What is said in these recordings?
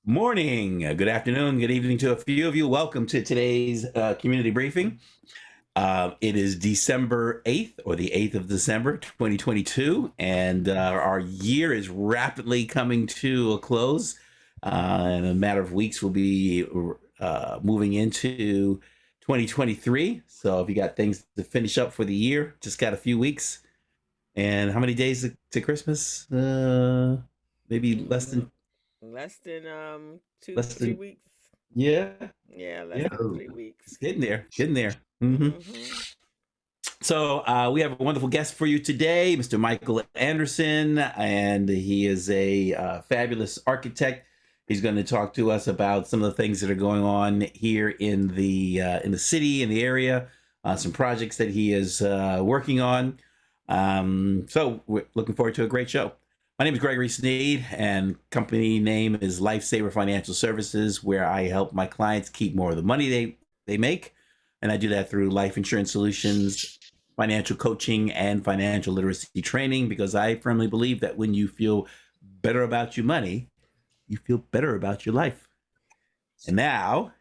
Morning, good afternoon, good evening to a few of you. Welcome to today's community briefing. It is December 8th or the 8th of December, 2022, and our year is rapidly coming to a close. In a matter of weeks, we'll be moving into 2023. So if you got things to finish up for the year, just got a few weeks. And how many days to Christmas? Maybe Mm, less than two, less three than, weeks. yeah. Yeah, less Yeah, than 3 weeks. it's getting there, getting there. Mm-hmm. So we have a wonderful guest for you today, Mr. Michael Anderson, and he is a fabulous architect. He's going to talk to us about some of the things that are going on here in the city, in the area, some projects that he is working on. So we're looking forward to a great show. My name is Gregory Sneed, and company name is Lifesaver Financial Services, where I help my clients keep more of the money they make, and I do that through life insurance solutions, financial coaching, and financial literacy training. Because I firmly believe that when you feel better about your money, you feel better about your life. And now,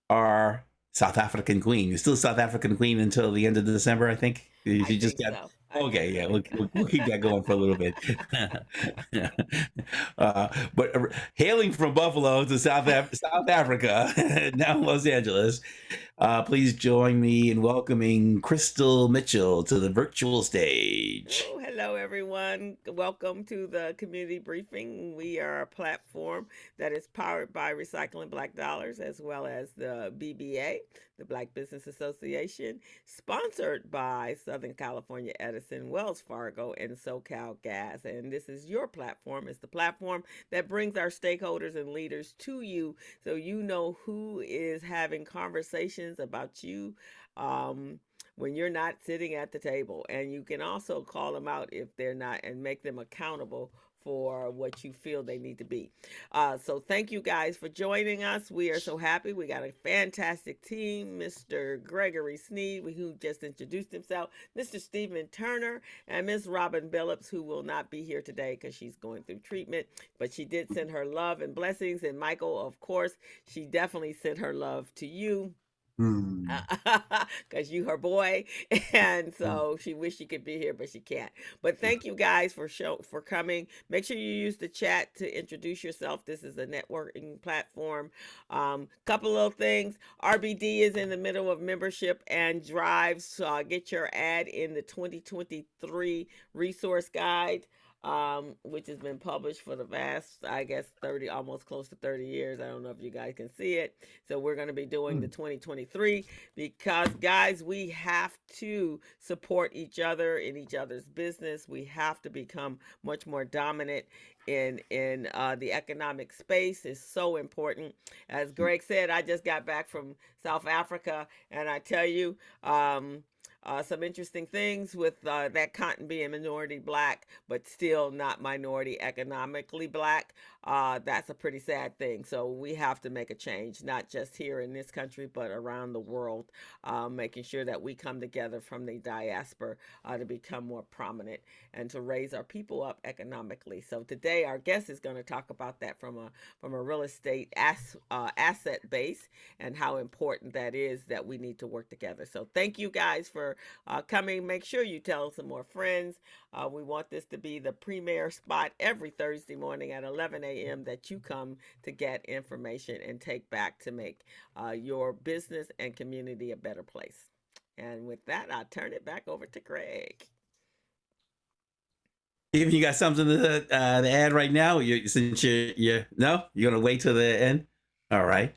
our South African queen. You're still South African queen until the end of December, I think. I She just think got. so. I think Okay, yeah, so. we'll keep that going for a little bit. But hailing from Buffalo to South Africa, now Los Angeles, please join me in welcoming Crystal Mitchell to the virtual stage. Oh, hello, everyone. Welcome to the community briefing. We are a platform that is powered by Recycling Black Dollars as well as the BBA, the Black Business Association, sponsored by Southern California Edison, Wells Fargo, and SoCal Gas. And this is your platform. It's the platform that brings our stakeholders and leaders to you so you know who is having conversations about you. When you're not sitting at the table. And you can also call them out if they're not and make them accountable for what you feel they need to be. So thank you guys for joining us. We are so happy. We got a fantastic team. Mr. Gregory Sneed, who just introduced himself, Mr. Stephen Turner, and Miss Robin Billups, who will not be here today because she's going through treatment. But she did send her love and blessings. And Michael, of course, she definitely sent her love to you Hmm. because you her boy, and so she wish she could be here but she can't. But thank you guys for coming. Make sure you use the chat to introduce yourself. This is a networking platform. Couple little things. RBD is in the middle of membership and drives, so get your ad in the 2023 resource guide, which has been published for the vast, I guess, 30, almost close to 30 years. I don't know if you guys can see it. So we're going to be doing the 2023 because, guys, we have to support each other in each other's business. We have to become much more dominant in the economic space. Is so important. As Greg said, I just got back from South Africa, and I tell you, some interesting things with that continent being minority black, but still not minority economically black. That's a pretty sad thing. So we have to make a change, not just here in this country, but around the world, making sure that we come together from the diaspora to become more prominent and to raise our people up economically. So today, our guest is going to talk about that from a real estate asset base and how important that is that we need to work together. So thank you guys for coming. Make sure you tell some more friends. We want this to be the premier spot every Thursday morning at 11 a.m. that you come to get information and take back to make your business and community a better place. And with that, I'll turn it back over to Greg. Even you got something to add right now? Since you no, you're gonna wait till the end. All right,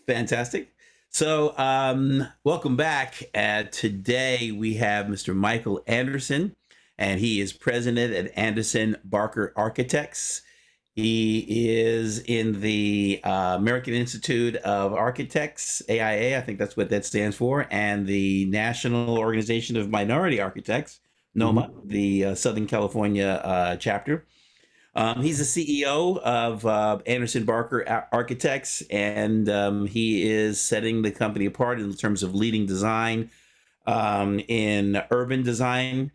fantastic. So, welcome back. Today we have Mr. Michael Anderson, and he is president at Anderson Barker Architects. He is in the American Institute of Architects, AIA, I think that's what that stands for, and the National Organization of Minority Architects, NOMA, the Southern California chapter. He's the CEO of Anderson Barker Architects, and he is setting the company apart in terms of leading design in urban design,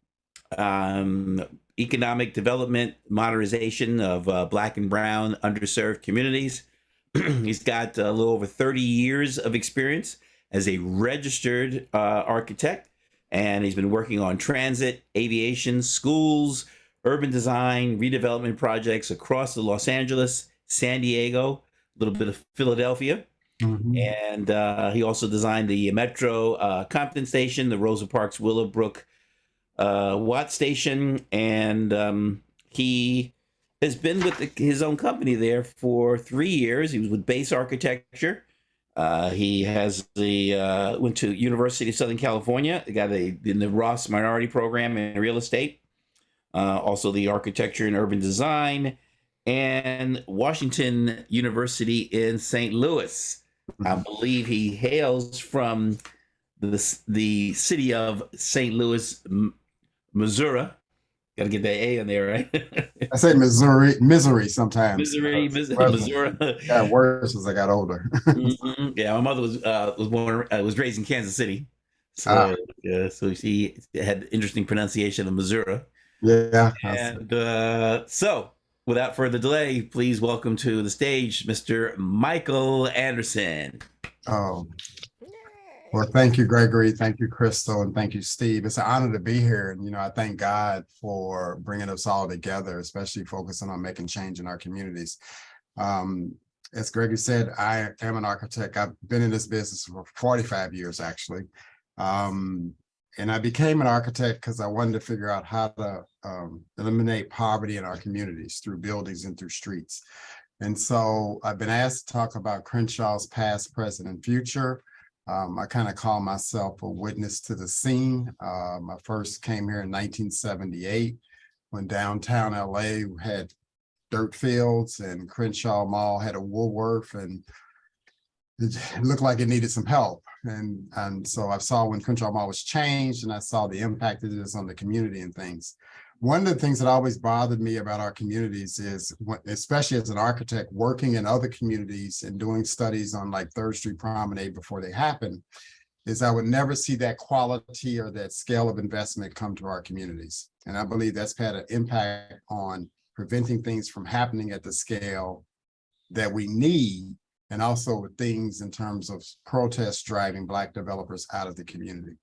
um, economic development, modernization of Black and Brown underserved communities. He's got a little over 30 years of experience as a registered architect, and he's been working on transit, aviation, schools, urban design, redevelopment projects across the Los Angeles, San Diego, a little bit of Philadelphia. And he also designed the Metro Compton Station, the Rosa Parks Willowbrook Watt Station, and he has been with his own company there for 3 years. He was with Base Architecture. He has the went to University of Southern California. Got in the Ross Minority Program in real estate. Also the architecture and urban design, and Washington University in St. Louis. I believe he hails from the city of St. Louis, Missouri. Got to get that A in there, right? I say Missouri sometimes. Missouri. Got worse as I got older. Yeah, my mother was raised in Kansas City, so so she had interesting pronunciation of Missouri. Yeah. And so, without further delay, please welcome to the stage Mr. Michael Anderson. Oh, well, thank you, Gregory. Thank you, Crystal, and thank you, Steve. It's an honor to be here. And, I thank God for bringing us all together, especially focusing on making change in our communities. As Gregory said, I am an architect. I've been in this business for 45 years, actually. And I became an architect because I wanted to figure out how to eliminate poverty in our communities through buildings and through streets. And so I've been asked to talk about Crenshaw's past, present, and future. I kind of call myself a witness to the scene. I first came here in 1978 when downtown LA had dirt fields and Crenshaw Mall had a Woolworth, and it looked like it needed some help. And so I saw when Crenshaw Mall was changed, and I saw the impact it is on the community and things. One of the things that always bothered me about our communities is, especially as an architect working in other communities and doing studies on like 3rd Street Promenade before they happen, is I would never see that quality or that scale of investment come to our communities. And I believe that's had an impact on preventing things from happening at the scale that we need, and also with things in terms of protests driving Black developers out of the community.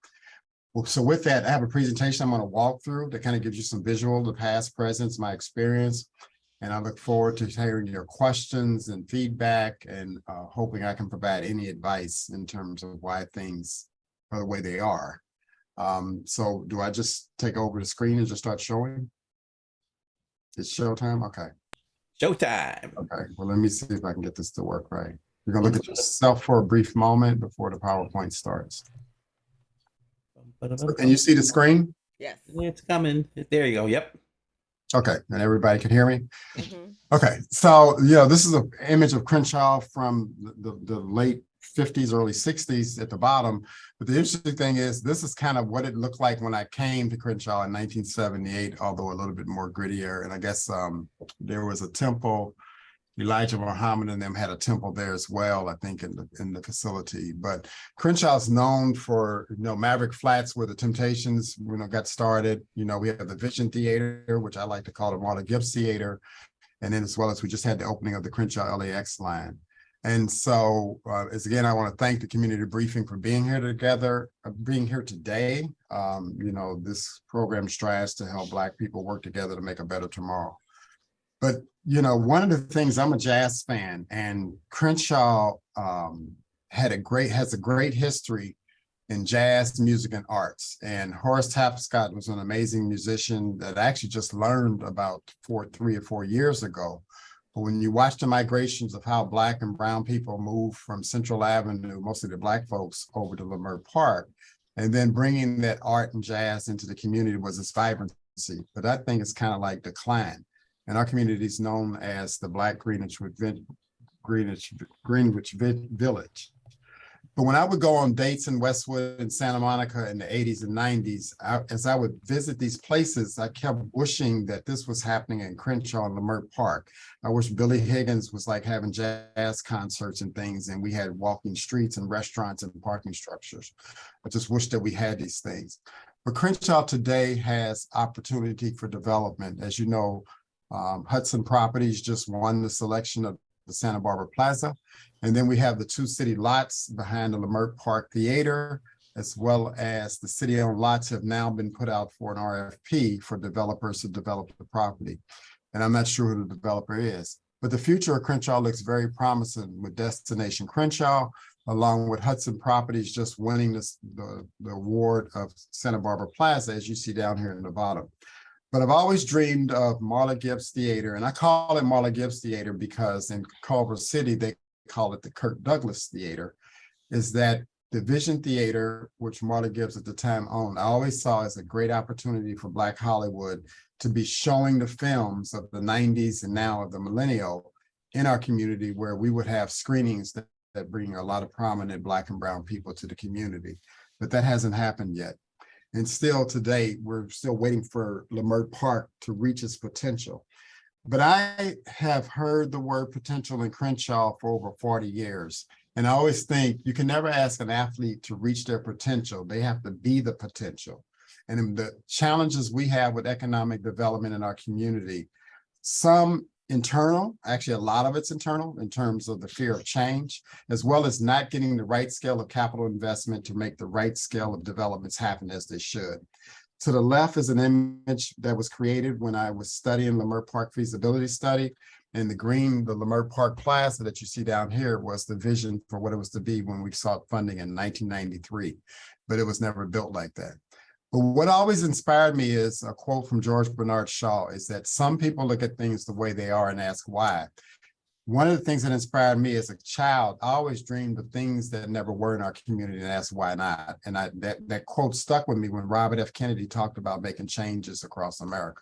Well, so with that, I have a presentation I'm going to walk through that kind of gives you some visual, the past, present, my experience. And I look forward to hearing your questions and feedback, and hoping I can provide any advice in terms of why things are the way they are. So do I just take over the screen and just start showing? It's showtime? Okay. Showtime. Okay, well, let me see if I can get this to work right. You're gonna look at yourself for a brief moment before the PowerPoint starts. So can you see the screen? Yes. It's coming. There you go. Yep. Okay, and everybody can hear me? Mm-hmm. Okay, so this is an image of Crenshaw from the late 50s, early 60s at the bottom. But the interesting thing is, this is kind of what it looked like when I came to Crenshaw in 1978, although a little bit more grittier. And I guess there was a temple. Elijah Muhammad and them had a temple there as well, I think, in the facility. But Crenshaw is known for, Maverick Flats, where the Temptations, got started. We have the Vision Theater, which I like to call the Marla Gibbs Theater. And then as well as we just had the opening of the Crenshaw LAX line. And so, again, I want to thank the community briefing for being here today. This program strives to help Black people work together to make a better tomorrow. But, one of the things, I'm a jazz fan, and Crenshaw has a great history in jazz music and arts. And Horace Tapscott was an amazing musician that I actually just learned about 3 or 4 years ago. But when you watch the migrations of how Black and Brown people moved from Central Avenue, mostly the Black folks, over to Leimert Park, and then bringing that art and jazz into the community was its vibrancy. But I think it's kind of like decline. And our community is known as the Black Greenwich Village. But when I would go on dates in Westwood and Santa Monica in the 80s and 90s, as I would visit these places, I kept wishing that this was happening in Crenshaw and Leimert Park. I wish Billy Higgins was like having jazz concerts and things, and we had walking streets and restaurants and parking structures. I just wish that we had these things. But Crenshaw today has opportunity for development. As you know, Hudson Properties just won the selection of the Santa Barbara Plaza. And then we have the 2 city lots behind the Leimert Park Theater, as well as the city-owned lots have now been put out for an RFP for developers to develop the property. And I'm not sure who the developer is. But the future of Crenshaw looks very promising with Destination Crenshaw, along with Hudson Properties just winning the award of Santa Barbara Plaza, as you see down here in the bottom. But I've always dreamed of Marla Gibbs Theater, and I call it Marla Gibbs Theater because in Culver City, they call it the Kirk Douglas Theater, is that the Vision Theater, which Marla Gibbs at the time owned, I always saw as a great opportunity for Black Hollywood to be showing the films of the 90s and now of the millennial in our community, where we would have screenings that bring a lot of prominent Black and brown people to the community. But that hasn't happened yet. And still today, we're still waiting for Leimert Park to reach its potential. But I have heard the word potential in Crenshaw for over 40 years. And I always think you can never ask an athlete to reach their potential. They have to be the potential. And the challenges we have with economic development in our community, some internal, actually a lot of it's internal in terms of the fear of change, as well as not getting the right scale of capital investment to make the right scale of developments happen as they should. To the left is an image that was created when I was studying Leimert Park feasibility study. And the green, the Leimert Park Plaza that you see down here was the vision for what it was to be when we sought funding in 1993, but it was never built like that. But what always inspired me is a quote from George Bernard Shaw, is that some people look at things the way they are and ask why. One of the things that inspired me as a child, I always dreamed of things that never were in our community and asked why not. And that quote stuck with me when Robert F. Kennedy talked about making changes across America.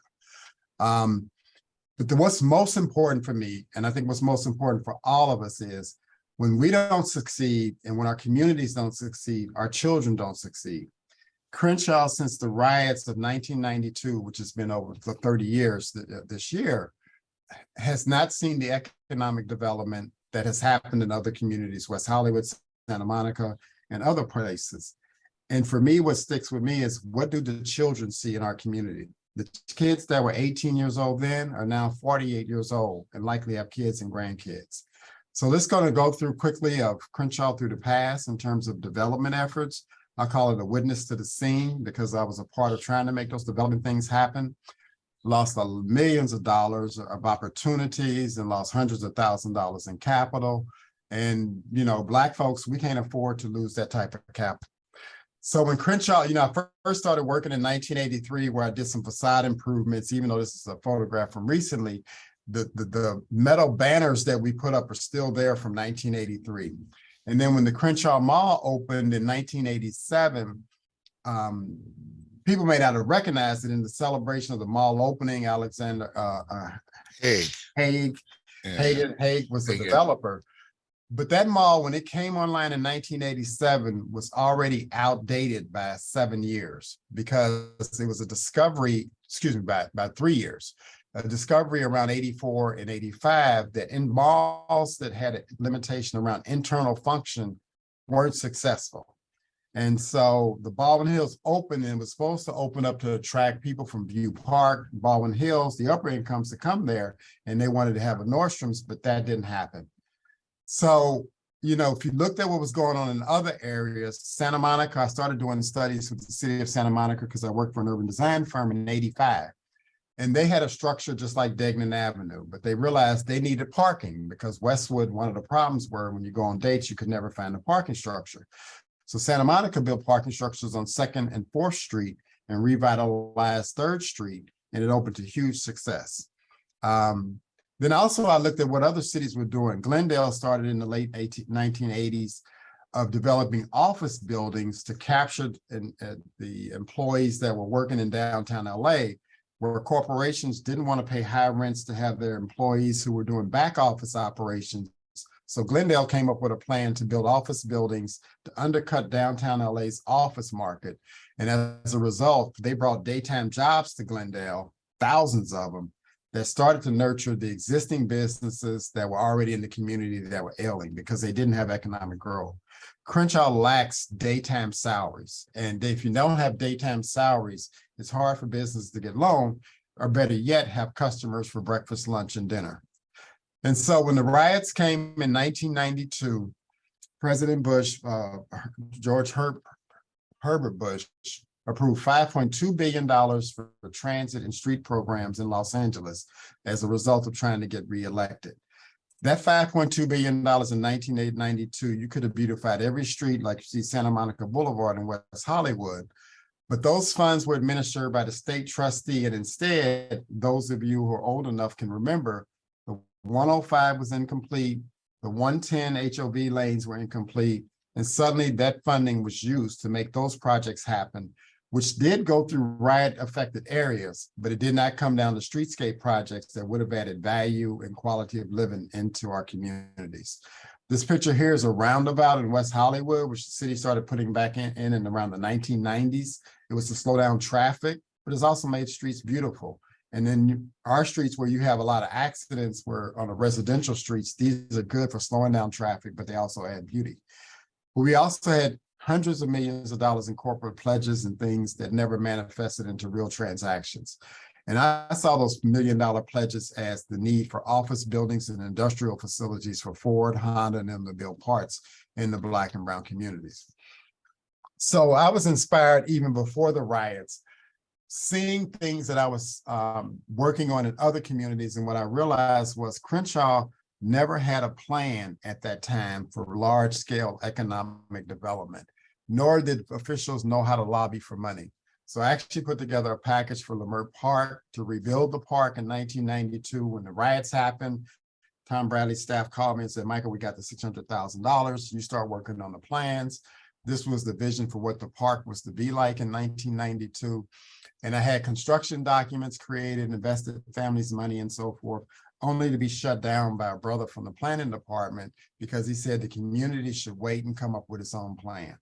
But what's most important for me, and I think what's most important for all of us, is when we don't succeed and when our communities don't succeed, our children don't succeed. Crenshaw, since the riots of 1992, which has been over 30 years this year, has not seen the economic development that has happened in other communities, West Hollywood, Santa Monica, and other places. And for me, what sticks with me is, what do the children see in our community? The kids that were 18 years old then are now 48 years old and likely have kids and grandkids. So let's go through quickly of Crenshaw through the past in terms of development efforts. I call it a witness to the scene because I was a part of trying to make those development things happen. Lost millions of dollars of opportunities and lost hundreds of thousands of dollars in capital. And, you know, Black folks, we can't afford to lose that type of capital. So when Crenshaw, you know, I first started working in 1983, where I did some facade improvements, even though this is a photograph from recently, the metal banners that we put up are still there from 1983. And then when the Crenshaw Mall opened in 1987, people may not have recognized it in the celebration of the mall opening. Alexander Haig was the developer. But that mall, when it came online in 1987, was already outdated by 7 years because it was a discovery, by 3 years. A discovery around 84 and 85 that in malls that had a limitation around internal function weren't successful. And so the Baldwin Hills opened and was supposed to open up to attract people from View Park, Baldwin Hills, the upper incomes to come there, and they wanted to have a Nordstrom's, but that didn't happen. So, you know, if you looked at what was going on in other areas, Santa Monica, I started doing studies with the city of Santa Monica because I worked for an urban design firm in 85. And they had a structure just like Degnan Avenue, but they realized they needed parking because Westwood, one of the problems were when you go on dates, you could never find a parking structure. So Santa Monica built parking structures on 2nd and 4th Street and revitalized 3rd Street, and it opened to huge success. Then also I looked at what other cities were doing. Glendale started in the late 1980s of developing office buildings to capture the employees that were working in downtown LA, where corporations didn't want to pay high rents to have their employees who were doing back office operations. So Glendale came up with a plan to build office buildings to undercut downtown LA's office market. And as a result, they brought daytime jobs to Glendale, thousands of them. that started to nurture the existing businesses that were already in the community that were ailing because they didn't have economic growth. Crenshaw lacks daytime salaries. And if you don't have daytime salaries, it's hard for business to get loan, or better yet, have customers for breakfast, lunch, and dinner. And so when the riots came in 1992, President Bush, Herbert Bush, approved $5.2 billion for transit and street programs in Los Angeles as a result of trying to get reelected. That $5.2 billion in 1992, you could have beautified every street like you see Santa Monica Boulevard in West Hollywood, but those funds were administered by the state trustee, and instead, those of you who are old enough can remember, the 105 was incomplete, the 110 HOV lanes were incomplete, and suddenly that funding was used to make those projects happen, which did go through riot-affected areas, but it did not come down to streetscape projects that would have added value and quality of living into our communities. This picture here is a roundabout in West Hollywood, which the city started putting back in around the 1990s. It was to slow down traffic, but it's also made streets beautiful. And then our streets where you have a lot of accidents were on the residential streets, these are good for slowing down traffic, but they also add beauty. But we also had hundreds of millions of dollars in corporate pledges and things that never manifested into real transactions. And I saw those $1 million pledges as the need for office buildings and industrial facilities for Ford, Honda, and them to build parts in the Black and brown communities. So I was inspired even before the riots, seeing things that I was working on in other communities. And what I realized was Crenshaw never had a plan at that time for large-scale economic development, nor did officials know how to lobby for money. So I actually put together a package for Leimert Park to rebuild the park in 1992. When the riots happened, Tom Bradley's staff called me and said, Michael, we got the $600,000. You start working on the plans. This was the vision for what the park was to be like in 1992. And I had construction documents created, invested families' money and so forth, only to be shut down by a brother from the planning department because he said the community should wait and come up with its own plan.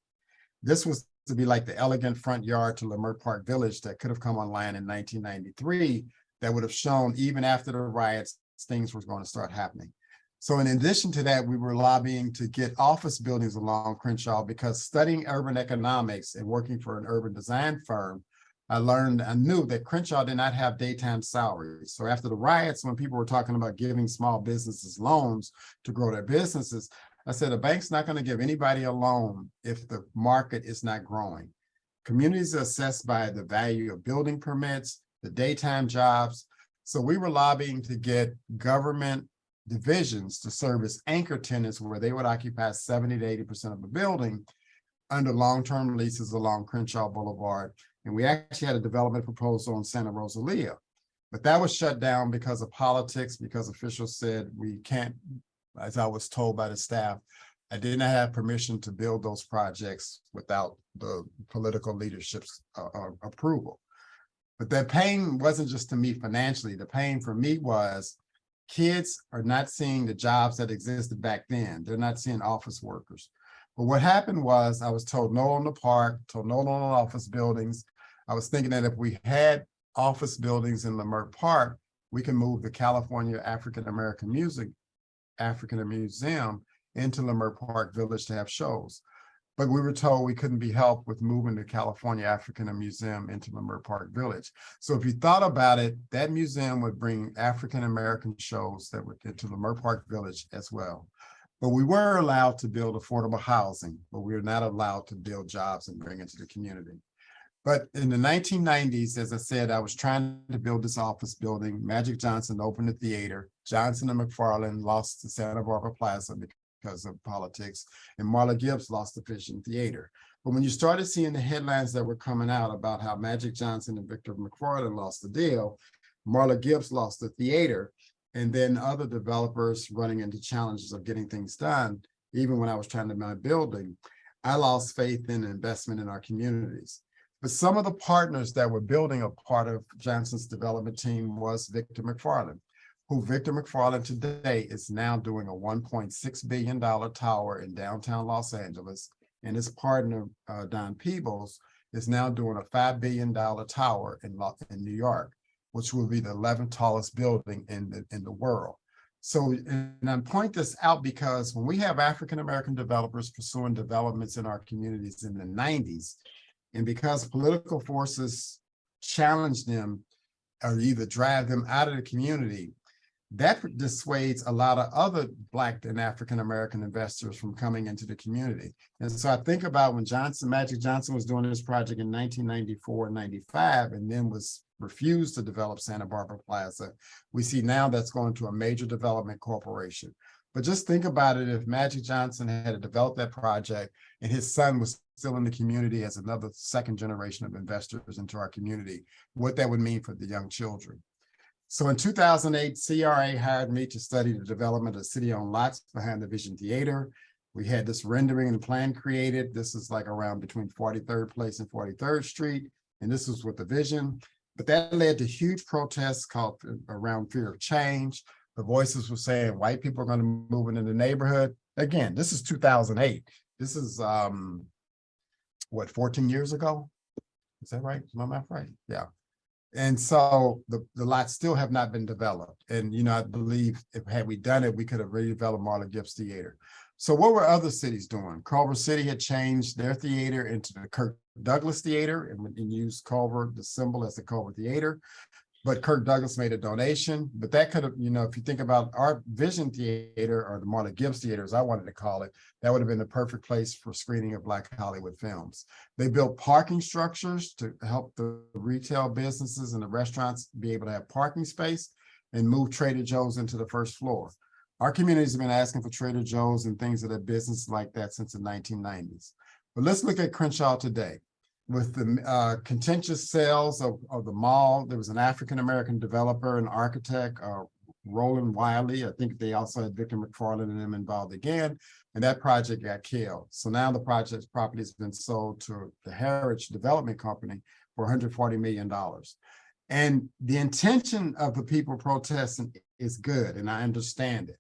This was to be like the elegant front yard to Leimert Park Village that could have come online in 1993 that would have shown even after the riots, things were going to start happening. So in addition to that, we were lobbying to get office buildings along Crenshaw because studying urban economics and working for an urban design firm, I knew that Crenshaw did not have daytime salaries. So after the riots, when people were talking about giving small businesses loans to grow their businesses, I said, a bank's not going to give anybody a loan if the market is not growing. Communities are assessed by the value of building permits, the daytime jobs. So we were lobbying to get government divisions to serve as anchor tenants where they would occupy 70 to 80% of the building under long-term leases along Crenshaw Boulevard. And we actually had a development proposal on Santa Rosalia, but that was shut down because of politics, because officials said we can't, as I was told by the staff, I did not have permission to build those projects without the political leadership's approval. But that pain wasn't just to me financially. The pain for me was kids are not seeing the jobs that existed back then. They're not seeing office workers. But what happened was I was told no on the park, told no on office buildings. I was thinking that if we had office buildings in Leimert Park, we can move the California African-American Museum into Leimert Park Village to have shows. But we were told we couldn't be helped with moving the California African Museum into Leimert Park Village. So if you thought about it, that museum would bring African-American shows that would into Leimert Park Village as well. But we were allowed to build affordable housing, but we were not allowed to build jobs and bring it to the community. But in the 1990s, as I said, I was trying to build this office building. Magic Johnson opened the theater. Johnson and McFarland lost to Santa Barbara Plaza because of politics, and Marla Gibbs lost the Vision Theater. But when you started seeing the headlines that were coming out about how Magic Johnson and Victor McFarland lost the deal, Marla Gibbs lost the theater, and then other developers running into challenges of getting things done, even when I was trying to buy a building, I lost faith in investment in our communities. But some of the partners that were building a part of Johnson's development team was Victor McFarland, who Victor McFarland today is now doing a $1.6 billion tower in downtown Los Angeles. And his partner, Don Peebles, is now doing a $5 billion tower in New York. which will be the 11th tallest building in the world. So, and I point this out because when we have African-American developers pursuing developments in our communities in the 90s, and because political forces challenge them or either drive them out of the community, that dissuades a lot of other Black and African-American investors from coming into the community. And so I think about when Magic Johnson was doing this project in 1994 and 95, and then was refused to develop Santa Barbara Plaza, we see now that's going to a major development corporation. But just think about it, if Magic Johnson had developed that project and his son was still in the community as another second generation of investors into our community, what that would mean for the young children. So in 2008, CRA hired me to study the development of city-owned lots behind the Vision Theater. We had this rendering and plan created. This is like around between 43rd Place and 43rd Street. And this was with the vision. But that led to huge protests called around fear of change. The voices were saying white people are going to move into the neighborhood. Again, this is 2008. This is, 14 years ago? Is that right? Is my math right? Yeah. And so the lots still have not been developed. And, you know, I believe if had we done it, we could have redeveloped Marlon Gibbs Theater. So what were other cities doing? Culver City had changed their theater into the Kirk Douglas Theater and used Culver, the symbol, as the Culver Theater. But Kirk Douglas made a donation. But that could have, you know, if you think about our Vision Theater, or the Marlon Gibbs Theater, as I wanted to call it, that would have been the perfect place for screening of Black Hollywood films. They built parking structures to help the retail businesses and the restaurants be able to have parking space, and move Trader Joe's into the first floor. Our communities have been asking for Trader Joe's and things of that business like that since the 1990s. But let's look at Crenshaw today. With the contentious sales of the mall, there was an African-American developer and architect, Roland Wiley. I think they also had Victor McFarland and them involved again, and that project got killed. So now the property has been sold to the Heritage Development Company for $140 million. And the intention of the people protesting is good, and I understand it.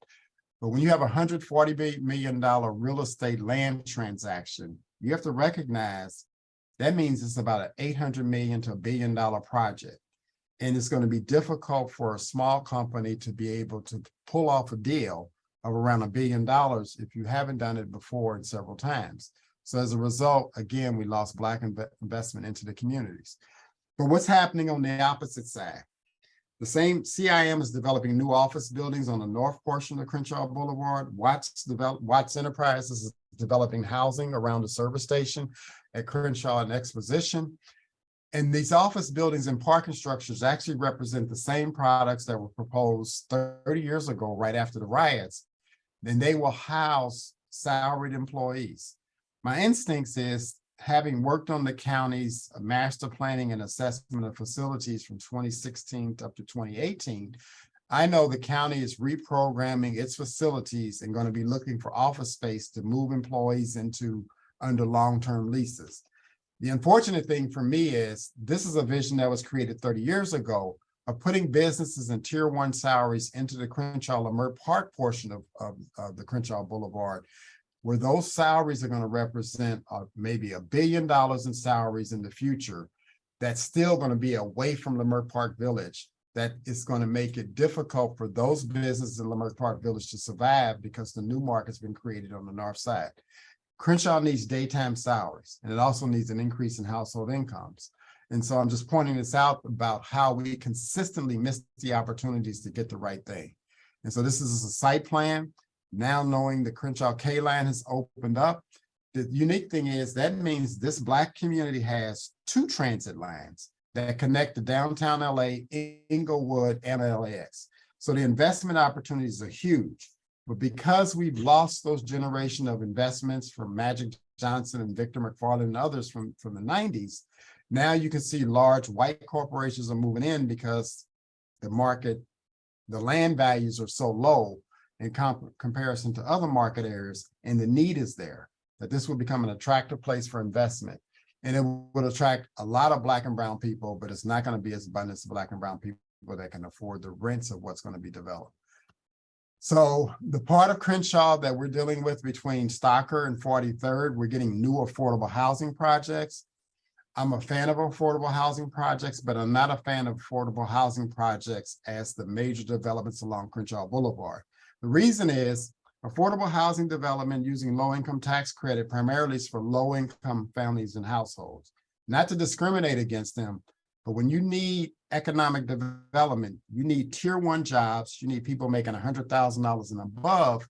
But when you have a $140 million real estate land transaction, you have to recognize that means it's about an $800 million to $1 billion project. And it's going to be difficult for a small company to be able to pull off a deal of around $1 billion if you haven't done it before and several times. So as a result, again, we lost Black investment into the communities. But what's happening on the opposite side? The same CIM is developing new office buildings on the north portion of Crenshaw Boulevard. Watts Enterprises is developing housing around the service station at Crenshaw and Exposition. And these office buildings and parking structures actually represent the same products that were proposed 30 years ago, right after the riots. Then they will house salaried employees. My instincts is, having worked on the county's master planning and assessment of facilities from 2016 up to 2018, I know the county is reprogramming its facilities and going to be looking for office space to move employees into under long-term leases. The unfortunate thing for me is this is a vision that was created 30 years ago of putting businesses and tier 1 salaries into the Crenshaw-Leimert Park portion of the Crenshaw Boulevard, where those salaries are going to represent maybe $1 billion in salaries in the future. That's still going to be away from Leimert Park Village. That is going to make it difficult for those businesses in Leimert Park Village to survive because the new market's been created on the north side. Crenshaw needs daytime salaries, and it also needs an increase in household incomes. And so I'm just pointing this out about how we consistently miss the opportunities to get the right thing. And so this is a site plan. Now knowing the Crenshaw K line has opened up, the unique thing is that means this Black community has 2 transit lines that connect to downtown LA, Inglewood, and LAX. So the investment opportunities are huge. But because we've lost those generation of investments from Magic Johnson and Victor McFarland and others from the 90s, now you can see large white corporations are moving in because the market, the land values are so low in comparison to other market areas, and the need is there, that this will become an attractive place for investment. And it will attract a lot of Black and brown people, but it's not going to be as abundant of Black and brown people that can afford the rents of what's going to be developed. So the part of Crenshaw that we're dealing with between Stocker and 43rd, we're getting new affordable housing projects. I'm a fan of affordable housing projects, but I'm not a fan of affordable housing projects as the major developments along Crenshaw Boulevard. The reason is affordable housing development using low-income tax credit primarily is for low-income families and households. Not to discriminate against them, but when you need economic development, you need tier one jobs, you need people making $100,000 and above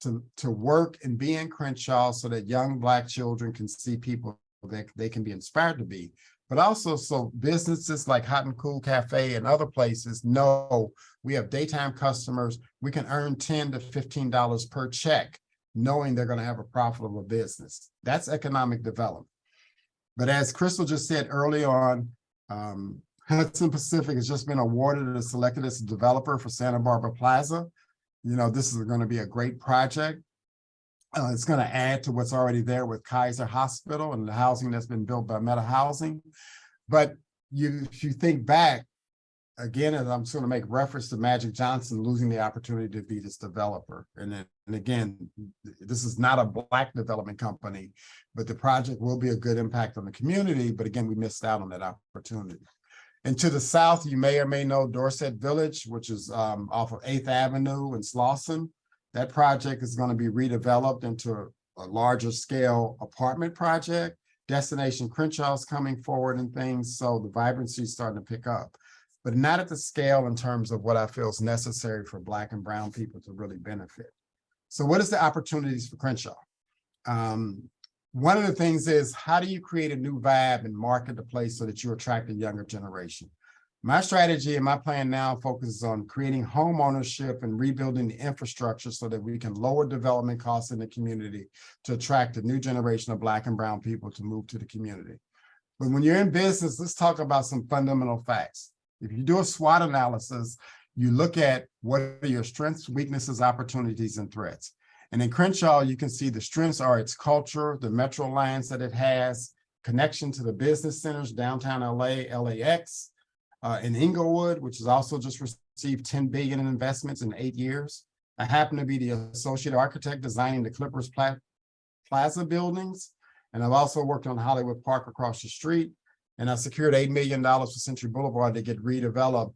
to work and be in Crenshaw so that young Black children can see people that they can be inspired to be, but also so businesses like Hot and Cool Cafe and other places know we have daytime customers, we can earn $10 to $15 per check, knowing they're going to have a profitable business. That's economic development. But as Crystal just said early on, Hudson Pacific has just been awarded and selected as a developer for Santa Barbara Plaza. You know, this is going to be a great project. It's going to add to what's already there with Kaiser Hospital and the housing that's been built by Meta Housing. But if you think back, again, and I'm going to make reference to Magic Johnson losing the opportunity to be this developer. And again, this is not a Black development company, but the project will be a good impact on the community. But again, we missed out on that opportunity. And to the south, you may or may know Dorset Village, which is off of 8th Avenue in Slauson. That project is going to be redeveloped into a larger scale apartment project. Destination Crenshaw is coming forward and things, so the vibrancy is starting to pick up, but not at the scale in terms of what I feel is necessary for Black and brown people to really benefit. So what is the opportunities for Crenshaw? One of the things is, how do you create a new vibe and market the place so that you attract a younger generation? My strategy and my plan now focuses on creating home ownership and rebuilding the infrastructure so that we can lower development costs in the community to attract a new generation of Black and brown people to move to the community. But when you're in business, let's talk about some fundamental facts. If you do a SWOT analysis, you look at what are your strengths, weaknesses, opportunities, and threats. And in Crenshaw, you can see the strengths are its culture, the metro lines that it has, connection to the business centers, downtown LA, LAX, in Inglewood, which has also just received $10 billion in investments in 8 years. I happen to be the associate architect designing the Clippers Plaza buildings. And I've also worked on Hollywood Park across the street. And I secured $8 million for Century Boulevard to get redeveloped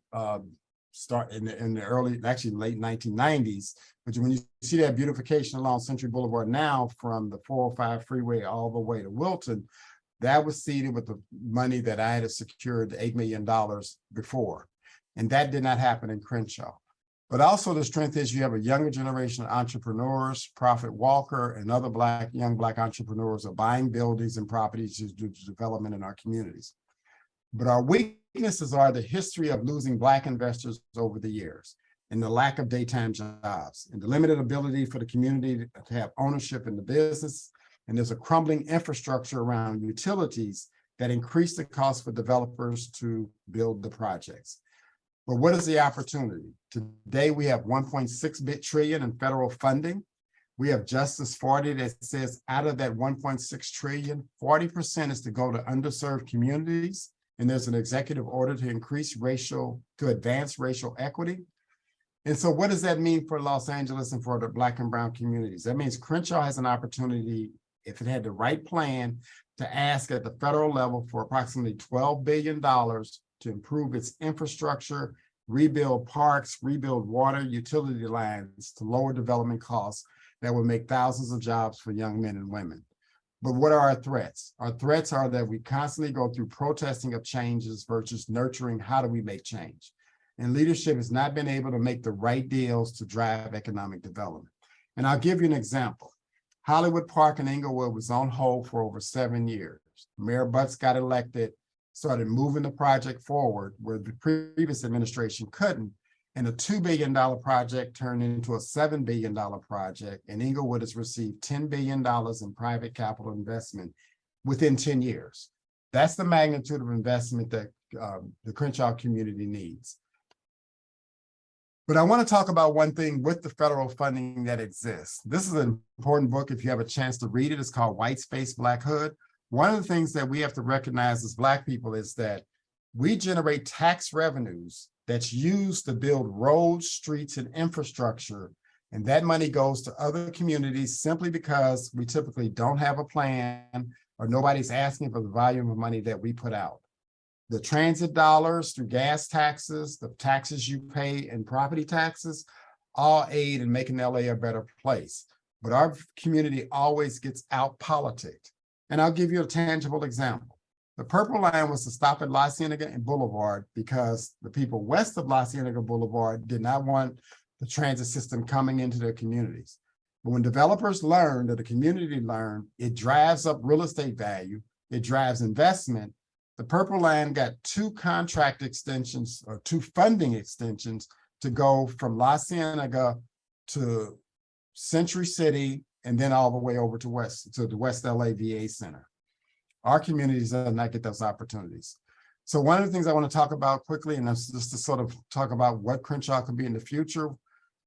start in the early, actually late 1990s. But when you see that beautification along Century Boulevard now from the 405 freeway all the way to Wilton, that was seeded with the money that I had secured, $8 million before. And that did not happen in Crenshaw. But also the strength is you have a younger generation of entrepreneurs, Prophet Walker and other young Black entrepreneurs are buying buildings and properties to do development in our communities. But our weaknesses are the history of losing Black investors over the years and the lack of daytime jobs and the limited ability for the community to have ownership in the business. And there's a crumbling infrastructure around utilities that increase the cost for developers to build the projects. But what is the opportunity? Today, we have 1.6 trillion in federal funding. We have Justice 40 that says out of that 1.6 trillion, 40% is to go to underserved communities. And there's an executive order to advance racial equity. And so what does that mean for Los Angeles and for the Black and brown communities? That means Crenshaw has an opportunity, if it had the right plan, to ask at the federal level for approximately $12 billion to improve its infrastructure, rebuild parks, rebuild water, utility lines to lower development costs that would make thousands of jobs for young men and women. But what are our threats? Our threats are that we constantly go through protesting of changes versus nurturing how do we make change. And leadership has not been able to make the right deals to drive economic development. And I'll give you an example. Hollywood Park in Inglewood was on hold for over 7 years. Mayor Butts got elected, started moving the project forward where the previous administration couldn't. And a $2 billion project turned into a $7 billion project. And Inglewood has received $10 billion in private capital investment within 10 years. That's the magnitude of investment that the Crenshaw community needs. But I want to talk about one thing with the federal funding that exists. This is an important book. If you have a chance to read it, it's called White Space, Black Hood. One of the things that we have to recognize as Black people is that we generate tax revenues that's used to build roads, streets, and infrastructure. And that money goes to other communities simply because we typically don't have a plan or nobody's asking for the volume of money that we put out. The transit dollars through gas taxes, the taxes you pay and property taxes, all aid in making LA a better place. But our community always gets out politicked. And I'll give you a tangible example. The purple line was to stop at La Cienega and Boulevard because the people west of La Cienega Boulevard did not want the transit system coming into their communities. But when developers learned, or the community learned, it drives up real estate value, it drives investment. The purple line got 2 contract extensions or 2 funding extensions to go from La Cienega to Century City and then all the way over to the West LA VA Center. Our communities do not get those opportunities. So one of the things I want to talk about quickly, and that's just to sort of talk about what Crenshaw could be in the future.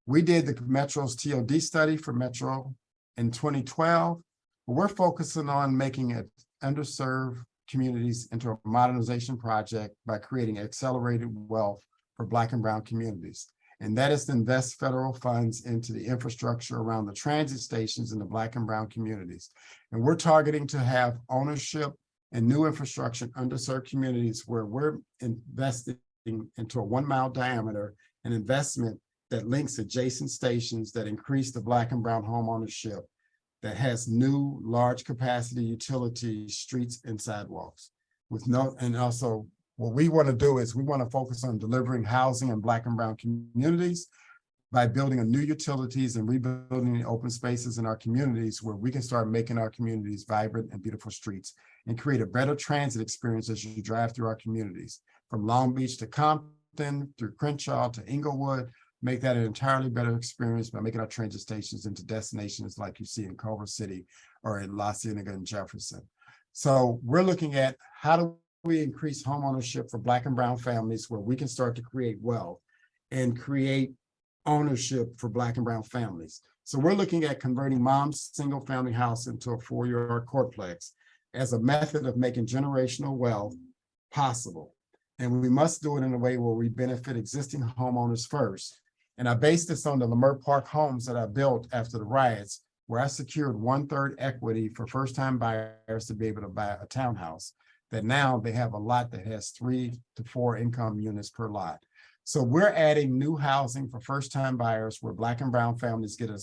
We did the Metro's TOD study for Metro in 2012. We're focusing on making it underserved communities into a modernization project by creating accelerated wealth for Black and Brown communities. And that is to invest federal funds into the infrastructure around the transit stations in the Black and Brown communities. And we're targeting to have ownership and new infrastructure in underserved communities where we're investing into a 1-mile diameter, an investment that links adjacent stations that increase the Black and Brown home ownership, that has new large capacity utilities, streets and sidewalks and also what we want to do is we want to focus on delivering housing in Black and Brown communities by building a new utilities and rebuilding the open spaces in our communities where we can start making our communities vibrant and beautiful streets and create a better transit experience as you drive through our communities from Long Beach to Compton, through Crenshaw to Inglewood, make that an entirely better experience by making our transit stations into destinations like you see in Culver City or in La Cienega and Jefferson. So we're looking at how do we increase home ownership for Black and Brown families where we can start to create wealth and create ownership for Black and Brown families. So we're looking at converting mom's single family house into a 4-yard courtplex as a method of making generational wealth possible. And we must do it in a way where we benefit existing homeowners first. And I based this on the Leimert Park homes that I built after the riots, where I secured 1/3 equity for first-time buyers to be able to buy a townhouse, that now they have a lot that has 3 to 4 income units per lot. So we're adding new housing for first-time buyers where Black and Brown families get a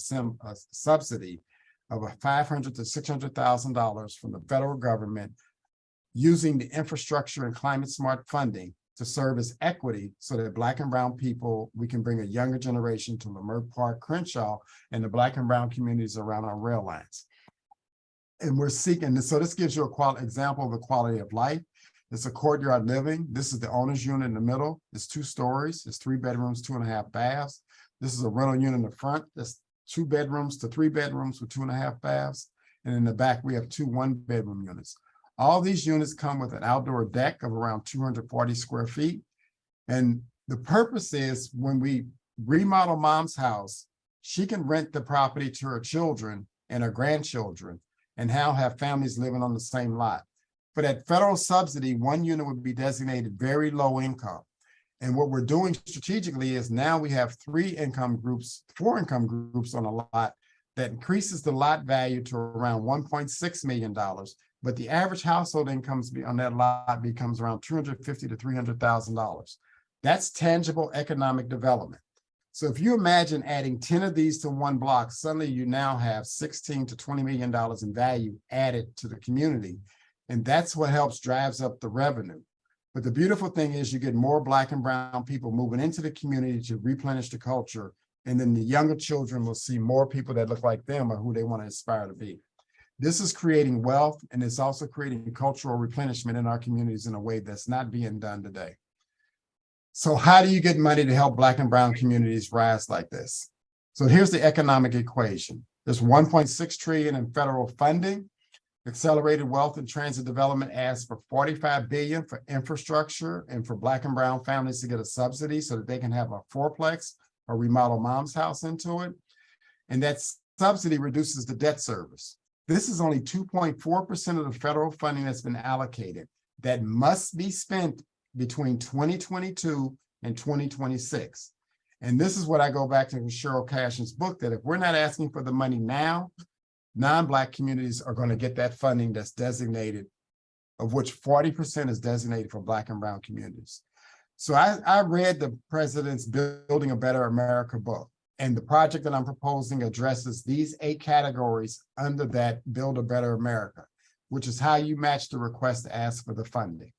subsidy of $500,000 to $600,000 from the federal government using the infrastructure and climate smart funding to serve as equity so that Black and Brown people, we can bring a younger generation to Leimert Park, Crenshaw, and the Black and Brown communities around our rail lines. And we're seeking this. So this gives you a example of the quality of life. It's a courtyard living. This is the owner's unit in the middle. It's 2 stories. It's 3 bedrooms, 2.5 baths. This is a rental unit in the front. That's 2 bedrooms to 3 bedrooms with 2.5 baths. And in the back, we have 2 1-bedroom units. All these units come with an outdoor deck of around 240 square feet. And the purpose is when we remodel mom's house, she can rent the property to her children and her grandchildren and now have families living on the same lot. For that federal subsidy, 1 unit would be designated very low income. And what we're doing strategically is now we have 4 income groups on a lot that increases the lot value to around $1.6 million. But the average household incomes on that lot becomes around $250,000 to $300,000. That's tangible economic development. So if you imagine adding 10 of these to 1 block, suddenly you now have $16 to $20 million in value added to the community. And that's what drives up the revenue. But the beautiful thing is you get more Black and Brown people moving into the community to replenish the culture. And then the younger children will see more people that look like them or who they want to aspire to be. This is creating wealth, and it's also creating cultural replenishment in our communities in a way that's not being done today. So how do you get money to help Black and Brown communities rise like this? So here's the economic equation. There's $1.6 trillion in federal funding. Accelerated Wealth and Transit Development asks for $45 billion for infrastructure and for Black and Brown families to get a subsidy so that they can have a 4-plex or remodel mom's house into it. And that subsidy reduces the debt service. This is only 2.4% of the federal funding that's been allocated that must be spent between 2022 and 2026. And this is what I go back to Cheryl Cashin's book, that if we're not asking for the money now, non-Black communities are going to get that funding that's designated, of which 40% is designated for Black and brown communities. So I read the president's Building a Better America book, and the project that I'm proposing addresses these 8 categories under that Build a Better America, which is how you match the request to ask for the funding.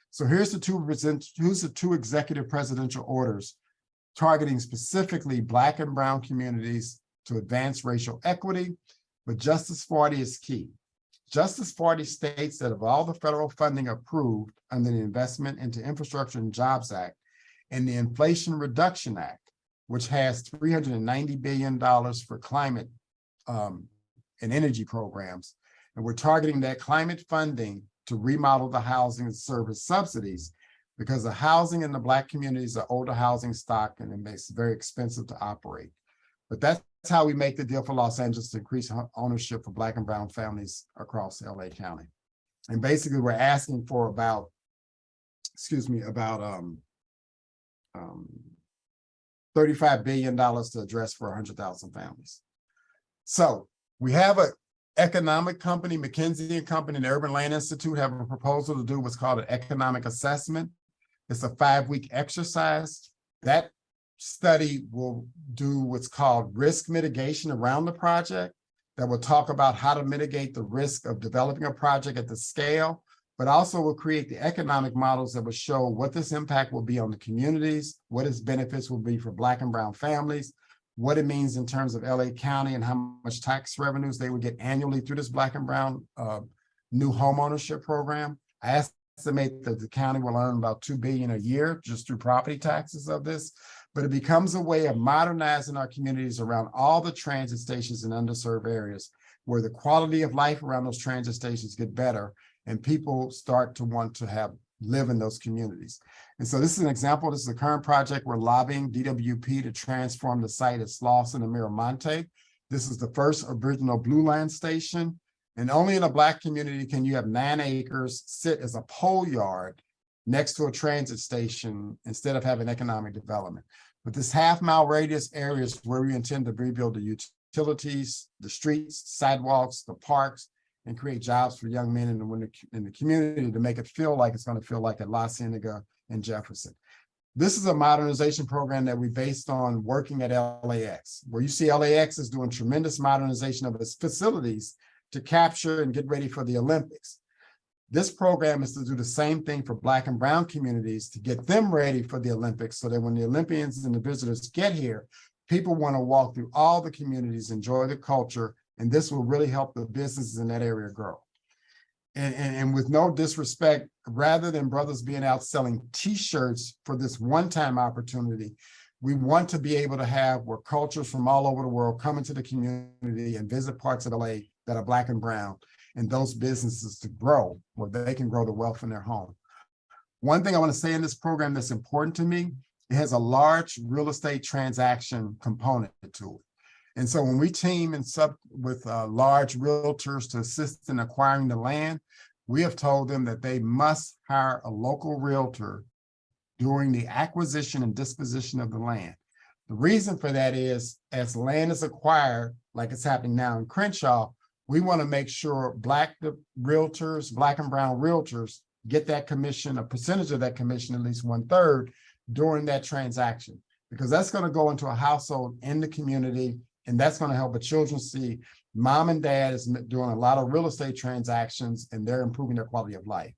So here's the two executive presidential orders targeting specifically Black and brown communities to advance racial equity, but Justice 40 is key. Justice 40 states that of all the federal funding approved under the Investment into Infrastructure and Jobs Act and the Inflation Reduction Act, which has $390 billion for climate and energy programs, and we're targeting that climate funding to remodel the housing and service subsidies, because the housing in the Black communities are older housing stock and it makes it very expensive to operate. But that's how we make the deal for Los Angeles to increase ownership for Black and brown families across LA County. And basically we're asking for about $35 billion to address for 100,000 families. So we have an economic company, McKinsey & Company, and the Urban Land Institute have a proposal to do what's called an economic assessment. It's a 5-week exercise. That study will do what's called risk mitigation around the project, that will talk about how to mitigate the risk of developing a project at the scale, but also will create the economic models that will show what this impact will be on the communities, what its benefits will be for Black and brown families, what it means in terms of LA County and how much tax revenues they would get annually through this Black and brown new home ownership program. I estimate that the county will earn about $2 billion a year just through property taxes of this, but it becomes a way of modernizing our communities around all the transit stations in underserved areas, where the quality of life around those transit stations get better and people start to want to live in those communities. And so this is an example. This is the current project. We're lobbying DWP to transform the site at Slauson and Miramonte. This is the first original Blue Line station. And only in a Black community can you have 9 acres sit as a pole yard next to a transit station instead of having economic development. But this half-mile radius area is where we intend to rebuild the utilities, the streets, sidewalks, the parks, and create jobs for young men in the community to make it feel like it's going to feel like at La Cienega and Jefferson. This is a modernization program that we based on working at LAX, where you see LAX is doing tremendous modernization of its facilities to capture and get ready for the Olympics. This program is to do the same thing for Black and brown communities to get them ready for the Olympics, so that when the Olympians and the visitors get here, people want to walk through all the communities, enjoy the culture, and this will really help the businesses in that area grow. And with no disrespect, rather than brothers being out selling T-shirts for this one-time opportunity, we want to be able to have where cultures from all over the world come into the community and visit parts of LA that are Black and brown, and those businesses to grow, where they can grow the wealth in their home. One thing I want to say in this program that's important to me, it has a large real estate transaction component to it. And so when we team with large realtors to assist in acquiring the land, we have told them that they must hire a local realtor during the acquisition and disposition of the land. The reason for that is, as land is acquired, like it's happening now in Crenshaw, we want to make sure Black realtors, Black and brown realtors get that commission, a percentage of that commission, at least 1/3 during that transaction, because that's going to go into a household in the community. And that's going to help the children see mom and dad is doing a lot of real estate transactions and they're improving their quality of life.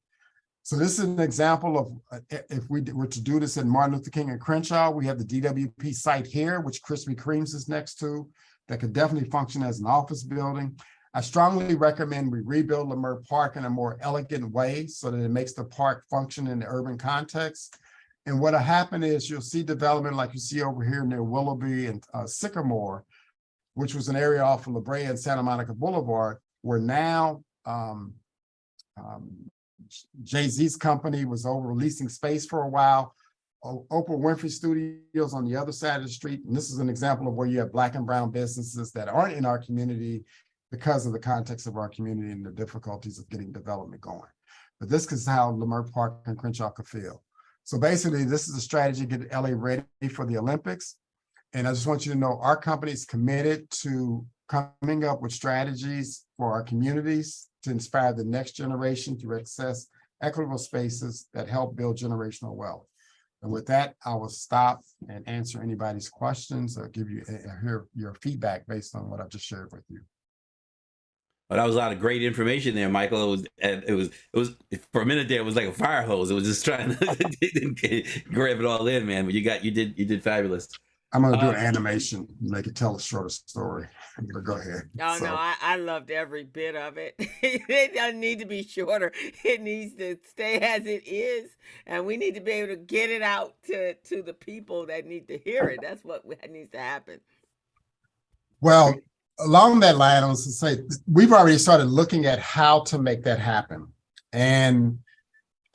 So this is an example of if we were to do this in Martin Luther King and Crenshaw, we have the DWP site here, which Krispy Kreme's is next to, that could definitely function as an office building. I strongly recommend we rebuild Leimert Park in a more elegant way so that it makes the park function in the urban context. And what'll happen is you'll see development like you see over here near Willoughby and Sycamore, which was an area off of La Brea and Santa Monica Boulevard, where now Jay-Z's company was over leasing space for a while. Oprah Winfrey Studios on the other side of the street. And this is an example of where you have Black and brown businesses that aren't in our community because of the context of our community and the difficulties of getting development going. But this is how Leimert Park and Crenshaw could feel. So basically, this is a strategy to get LA ready for the Olympics. And I just want you to know our company is committed to coming up with strategies for our communities to inspire the next generation to access equitable spaces that help build generational wealth. And with that, I will stop and answer anybody's questions or give you hear your feedback based on what I've just shared with you. Well, that was a lot of great information there, Michael. It was for a minute there, it was like a fire hose. It was just trying to grab it all in, man. But you did fabulous. I'm going to do an animation, make it tell a shorter story. But go ahead. Oh, no, I loved every bit of it. It doesn't need to be shorter. It needs to stay as it is. And we need to be able to get it out to the people that need to hear it. That's what needs to happen. Well, along that line, I was to say, we've already started looking at how to make that happen. And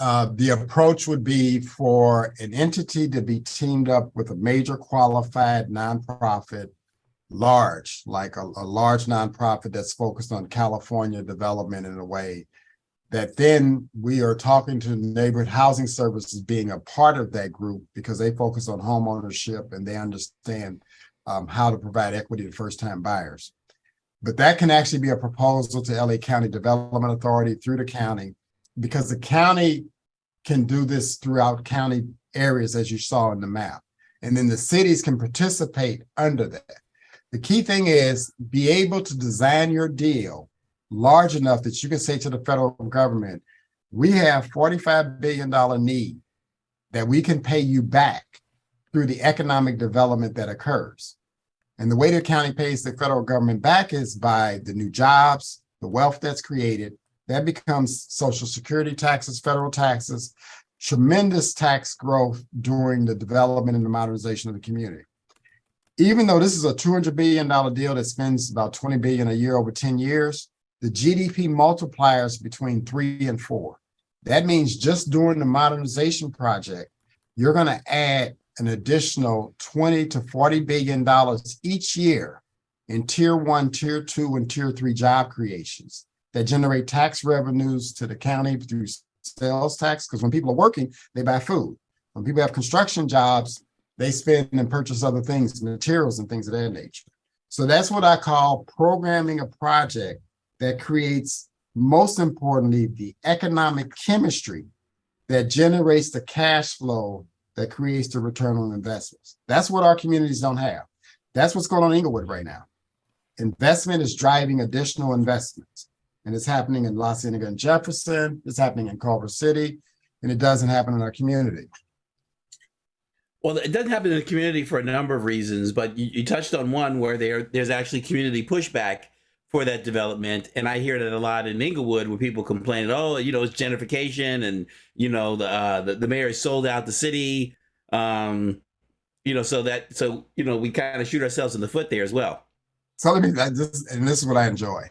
the approach would be for an entity to be teamed up with a major qualified nonprofit, like a large nonprofit that's focused on California development in a way that then we are talking to neighborhood housing services being a part of that group because they focus on home ownership and they understand how to provide equity to first-time buyers. But that can actually be a proposal to LA County Development Authority through the county, because the county can do this throughout county areas, as you saw in the map. And then the cities can participate under that. The key thing is be able to design your deal large enough that you can say to the federal government, we have $45 billion need that we can pay you back through the economic development that occurs. And the way the county pays the federal government back is by the new jobs, the wealth that's created. That becomes Social Security taxes, federal taxes, tremendous tax growth during the development and the modernization of the community. Even though this is a $200 billion deal that spends about $20 billion a year over 10 years, the GDP multipliers between 3 and 4. That means just during the modernization project, you're going to add an additional $20 to $40 billion each year in tier 1, tier 2, and tier 3 job creations that generate tax revenues to the county through sales tax. Because when people are working, they buy food. When people have construction jobs, they spend and purchase other things, materials and things of that nature. So that's what I call programming a project that creates, most importantly, the economic chemistry that generates the cash flow that creates the return on investments. That's what our communities don't have. That's what's going on in Inglewood right now. Investment is driving additional investments. And it's happening in La Cienega and Jefferson, it's happening in Culver City, and it doesn't happen in our community. Well, it doesn't happen in the community for a number of reasons, but you touched on one where there's actually community pushback for that development. And I hear that a lot in Inglewood where people complain, oh, it's gentrification and, the mayor sold out the city, so we kind of shoot ourselves in the foot there as well. So this is what I enjoy.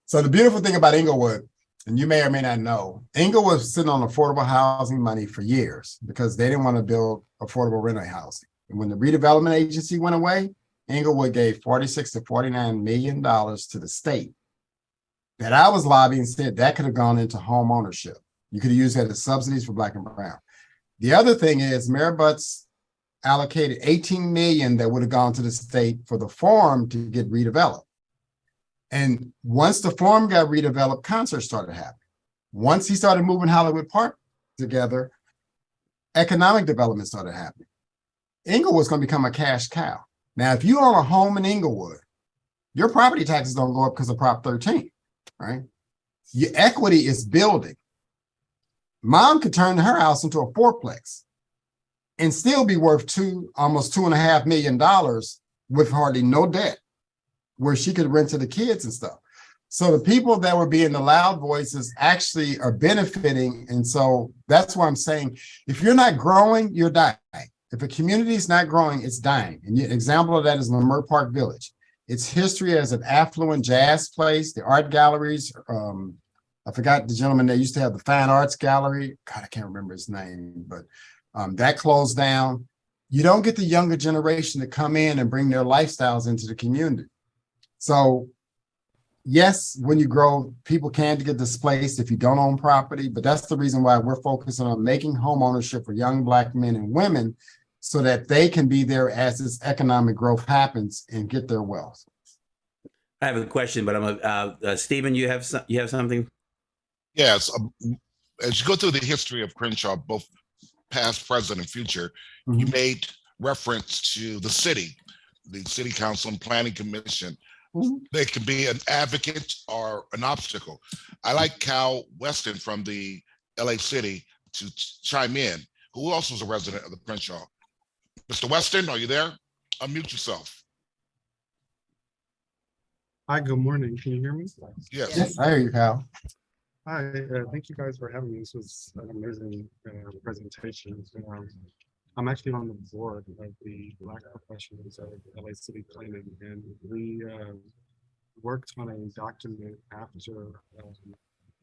So the beautiful thing about Inglewood, and you may or may not know, Inglewood was sitting on affordable housing money for years because they didn't want to build affordable rental housing. And when the redevelopment agency went away, Inglewood gave $46 to $49 million to the state that I was lobbying and said that could have gone into home ownership. You could have used that as subsidies for Black and brown. The other thing is Mayor Butts allocated $18 million that would have gone to the state for the Forum to get redeveloped. And once the Forum got redeveloped, concerts started happening. Once he started moving Hollywood Park together, economic development started happening. Inglewood's going to become a cash cow. Now, if you own a home in Inglewood, your property taxes don't go up because of Prop 13, right? Your equity is building. Mom could turn her house into a fourplex and still be worth almost $2.5 million with hardly no debt, where she could rent to the kids and stuff. So the people that were being the loud voices actually are benefiting. And so that's why I'm saying, if you're not growing, you're dying. If a community is not growing, it's dying. And an example of that is Leimert Park Village. Its history as an affluent jazz place, the art galleries. I forgot the gentleman that used to have the Fine Arts Gallery. God, I can't remember his name, but that closed down. You don't get the younger generation to come in and bring their lifestyles into the community. So yes, when you grow, people can get displaced if you don't own property, but that's the reason why we're focusing on making home ownership for young Black men and women so that they can be there as this economic growth happens and get their wealth. I have a question, but Stephen, you have something? Yes. As you go through the history of Crenshaw, both past, present, and future, you made reference to the city council and planning commission. They can be an advocate or an obstacle. I like Cal Weston from the LA City to chime in, who also is a resident of the Crenshaw. Mr. Weston, are you there? Unmute yourself. Hi, good morning. Can you hear me? Yes. Yes, I hear you, Cal. Hi, thank you guys for having me. This was an amazing presentation. I'm actually on the board of the Black Professionals of LA City Planning, and we worked on a document after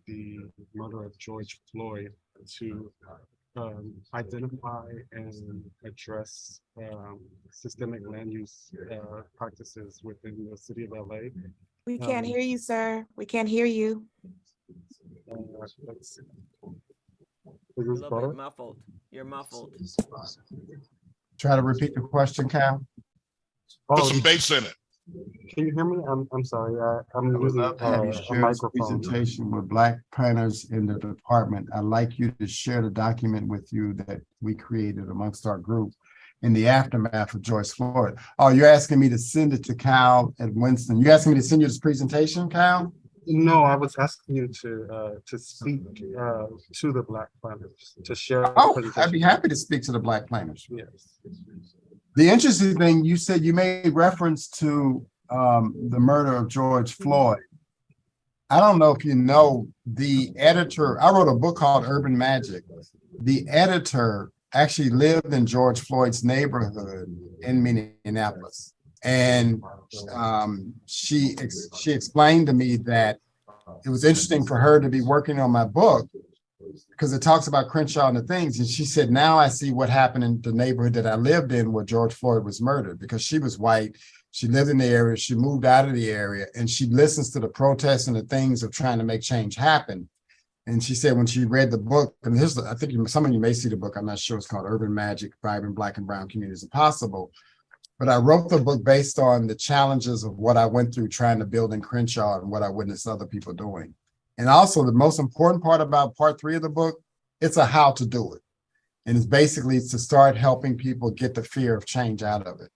the murder of George Floyd to identify and address systemic land use practices within the city of LA. We can't hear you, sir. We can't hear you. Let's see. A little bit muffled. You're muffled. Try to repeat the question, Cal. Put some bass in it. Can you hear me? I'm sorry. I'm using Have you a share this microphone. presentation with Black planners in the department. I'd like you to share the document with you that we created amongst our group in the aftermath of George Floyd. Oh, you're asking me to send it to Cal and Winston. You asking me to send you this presentation, Cal? No, I was asking you to speak to the Black planners, to share. Oh, I'd be happy to speak to the Black planners. Yes. The interesting thing, you said you made reference to the murder of George Floyd. I don't know if you know, the editor, I wrote a book called Urban Magic. The editor actually lived in George Floyd's neighborhood in Minneapolis. And she explained to me that it was interesting for her to be working on my book because it talks about Crenshaw and the things. And she said, now I see what happened in the neighborhood that I lived in where George Floyd was murdered, because she was white. She lived in the area. She moved out of the area and she listens to the protests and the things of trying to make change happen. And she said when she read the book, and here's, I think some of you may see the book, I'm not sure, it's called Urban Magic, Vibrant Black and Brown Communities Impossible. But I wrote the book based on the challenges of what I went through trying to build in Crenshaw and what I witnessed other people doing. And also the most important part about part 3 of the book, it's a how to do it. And it's basically to start helping people get the fear of change out of it.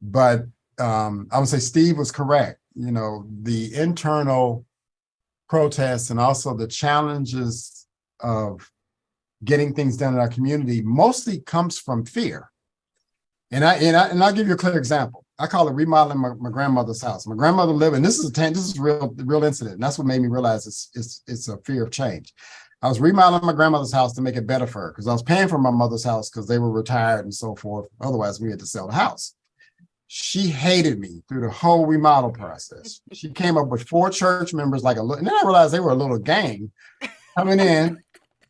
But I would say Steve was correct. You know, the internal protests and also the challenges of getting things done in our community mostly comes from fear. And I'll give you a clear example. I call it remodeling my grandmother's house. My grandmother lived, and this is real incident. And that's what made me realize it's a fear of change. I was remodeling my grandmother's house to make it better for her because I was paying for my mother's house because they were retired and so forth. Otherwise, we had to sell the house. She hated me through the whole remodel process. She came up with 4 church members, and then I realized they were a little gang coming in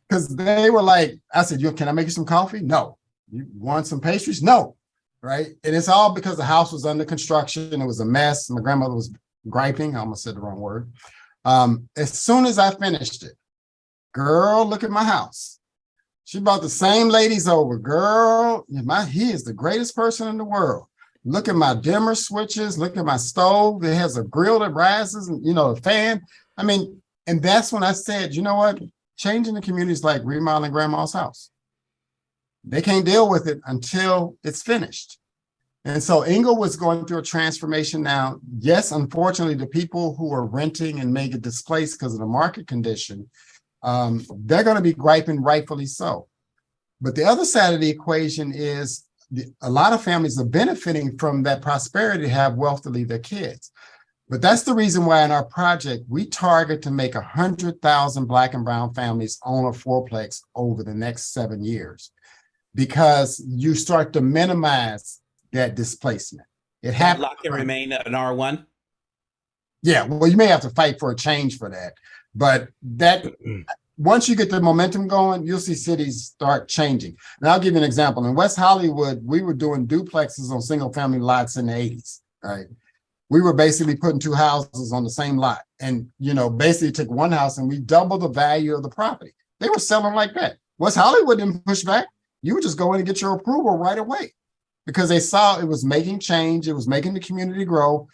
because they were like, I said, can I make you some coffee? No. You want some pastries? No. Right. And it's all because the house was under construction. It was a mess. My grandmother was griping. I almost said the wrong word. As soon as I finished it, girl, look at my house. She brought the same ladies over. Girl, he is the greatest person in the world. Look at my dimmer switches. Look at my stove. It has a grill that rises and, a fan. I mean, and that's when I said, you know what? Changing the community is like remodeling grandma's house. They can't deal with it until it's finished. And so Inglewood was going through a transformation now. Yes, unfortunately, the people who are renting and may get displaced because of the market condition, they're going to be griping, rightfully so. But the other side of the equation is a lot of families are benefiting from that prosperity to have wealth to leave their kids. But that's the reason why in our project, we target to make 100,000 Black and Brown families own a fourplex over the next 7 years. Because you start to minimize that displacement. It happens. Lot can remain an R1. Yeah, well, you may have to fight for a change for that. But that once you get the momentum going, you'll see cities start changing. And I'll give you an example. In West Hollywood, we were doing duplexes on single family lots in the 80s. Right. We were basically putting 2 houses on the same lot. And, basically took one house and we doubled the value of the property. They were selling like that. West Hollywood didn't push back. You would just go in and get your approval right away because they saw it was making change. It was making the community grow.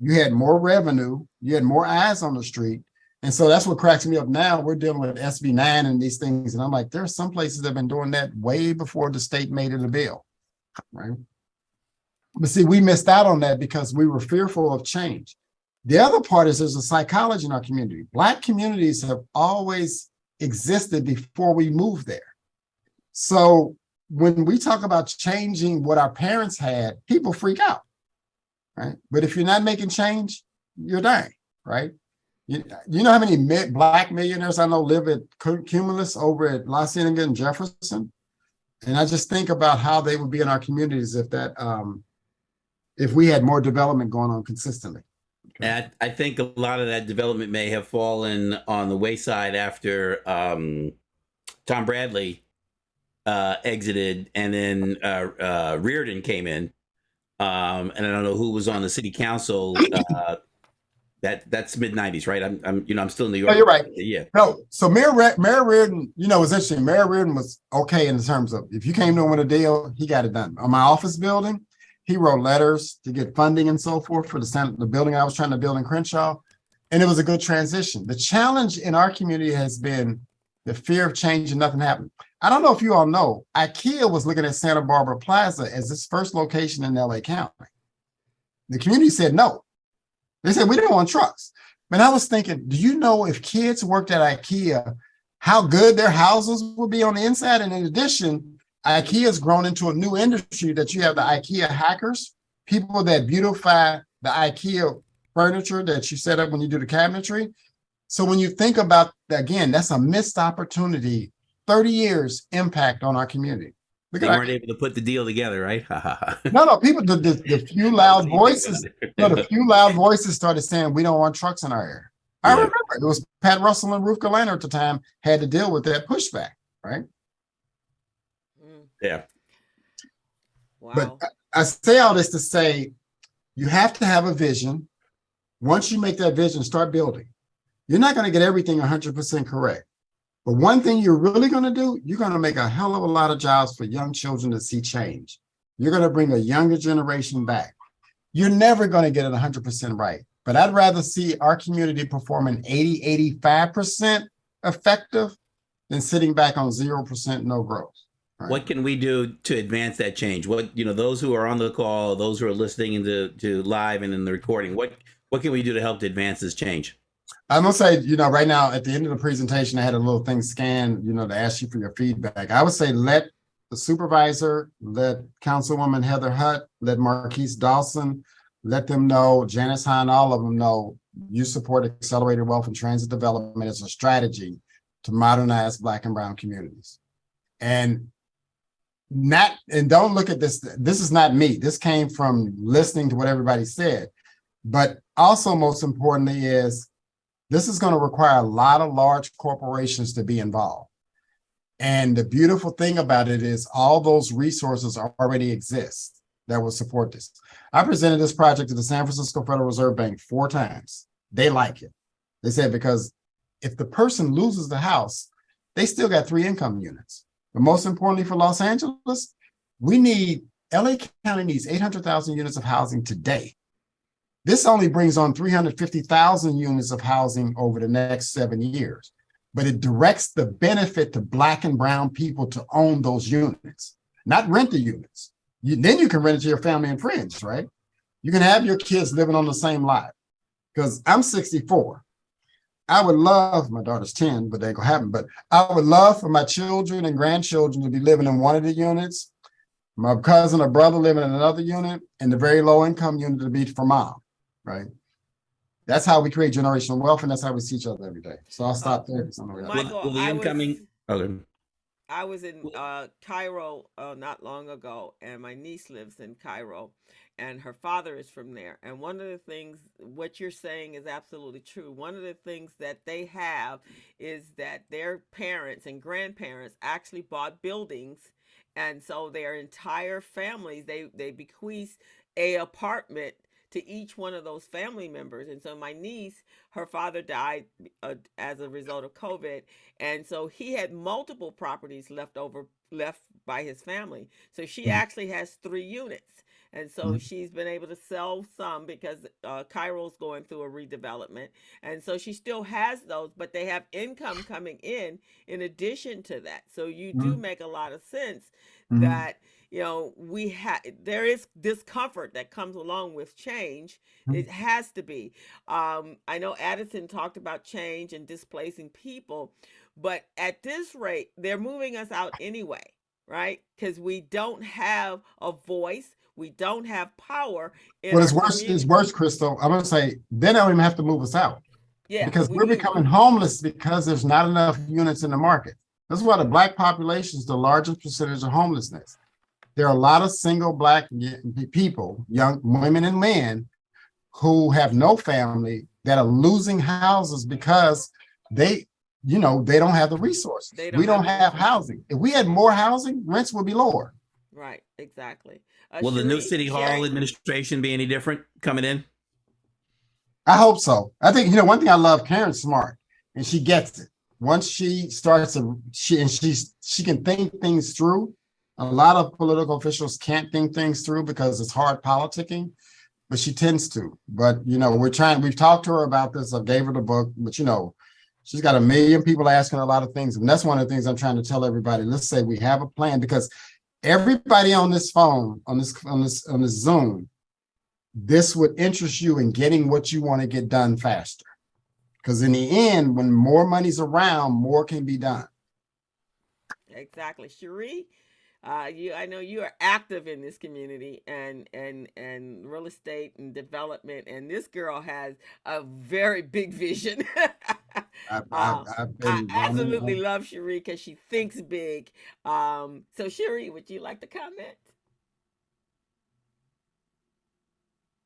you had more revenue, you had more eyes on the street. And so that's what cracks me up now. We're dealing with SB9 and these things. And I'm like, there are some places that have been doing that way before the state made it a bill, right? But see, we missed out on that because we were fearful of change. The other part is there's a psychology in our community. Black communities have always existed before we moved there. So when we talk about changing what our parents had, people freak out, right? But if you're not making change, you're dying, right? You know how many Black millionaires I know live at Cumulus over at La Cienega and Jefferson? And I just think about how they would be in our communities if that, if we had more development going on consistently. And I think a lot of that development may have fallen on the wayside after Tom Bradley exited, and then Reardon came in, and I don't know who was on the city council. That's mid '90s, right? I'm still in New York. No, you're right. Yeah. No, so Mayor Reardon, it was interesting. Mayor Reardon was okay in terms of if you came to him with a deal, he got it done. On my office building, he wrote letters to get funding and so forth for the building I was trying to build in Crenshaw, and it was a good transition. The challenge in our community has been the fear of change and nothing happened. I don't know if you all know, IKEA was looking at Santa Barbara Plaza as its first location in LA County. The community said no. They said, we didn't want trucks. But I was thinking, do you know if kids worked at IKEA, how good their houses would be on the inside? And in addition, IKEA has grown into a new industry that you have the IKEA hackers, people that beautify the IKEA furniture that you set up when you do the cabinetry. So when you think about, again, that's a missed opportunity, 30 years impact on our community. They weren't able to put the deal together, right? No, people, the few loud voices, the few loud voices started saying, we don't want trucks in our area. I remember it was Pat Russell and Ruth Galano at the time had to deal with that pushback, right? Yeah. Wow. But I say all this to say, you have to have a vision. Once you make that vision, start building. You're not going to get everything 100% correct. But one thing you're really going to do, you're going to make a hell of a lot of jobs for young children to see change. You're going to bring a younger generation back. You're never going to get it 100% right. But I'd rather see our community performing 80, 85% effective than sitting back on 0% no growth. Right? What can we do to advance that change? What, those who are on the call, those who are listening to live and in the recording, what can we do to help to advance this change? I'm gonna say, right now at the end of the presentation, I had a little thing scanned, to ask you for your feedback. I would say let the supervisor, let Councilwoman Heather Hutt, let Marquise Dawson, let them know, Janice Hahn, all of them know you support accelerated wealth and transit development as a strategy to modernize Black and Brown communities. And don't look at this. This is not me. This came from listening to what everybody said. But also most importantly is this is going to require a lot of large corporations to be involved. And the beautiful thing about it is all those resources already exist that will support this. I presented this project to the San Francisco Federal Reserve Bank 4 times. They like it. They said, because if the person loses the house, they still got 3 income units. But most importantly for Los Angeles, LA County needs 800,000 units of housing today. This only brings on 350,000 units of housing over the next 7 years, but it directs the benefit to Black and Brown people to own those units, not rent the units. Then you can rent it to your family and friends, right? You can have your kids living on the same lot. Because I'm 64. I would love, my daughter's 10, but that ain't gonna happen, but I would love for my children and grandchildren to be living in one of the units, my cousin or brother living in another unit, and the very low income unit to be for mom. Right. That's how we create generational wealth, and that's how we see each other every day. So I'll stop there. Michael, I was in Cairo not long ago, and my niece lives in Cairo, and her father is from there. And one of the things, what you're saying is absolutely true. One of the things that they have is that their parents and grandparents actually bought buildings, and so their entire families, they bequeath a apartment to each one of those family members. And so my niece, her father died as a result of COVID. And so he had multiple properties left by his family. So she actually has 3 units. And so she's been able to sell some because Cairo's going through a redevelopment. And so she still has those, but they have income coming in addition to that. So you do Mhm. make a lot of sense Mhm. that, you know, there is discomfort that comes along with change. It has to be. I know Addison talked about change and displacing people, but at this rate, they're moving us out anyway, right? Because we don't have a voice, we don't have power in Well, our it's worse. It's community. worse, Crystal. I'm gonna say they don't even have to move us out Yeah, because we're becoming homeless because there's not enough units in the market. That's why the Black population is the largest percentage of homelessness. There are a lot of single Black people, young women and men, who have no family that are losing houses because they, they don't have the resources. they We don't have don't the have resources. housing. If we had more housing, rents would be lower. Right, exactly. Will the new Cherie, city hall Sherry? administration be any different coming in? I hope so. I think, one thing I love, Karen's smart and she gets it. Once she starts to, she can think things through. A lot of political officials can't think things through because it's hard politicking, but she tends to. But, we've talked to her about this. I gave her the book, but she's got a million people asking a lot of things. And that's one of the things I'm trying to tell everybody. Let's say we have a plan, because everybody on this phone, on this Zoom, this would interest you in getting what you want to get done faster. Because in the end, when more money's around, more can be done. Exactly. Cherie, I know you are active in this community and real estate and development, and this girl has a very big vision. I've I been absolutely running. love Cherie because she thinks big. So Cherie, would you like to comment?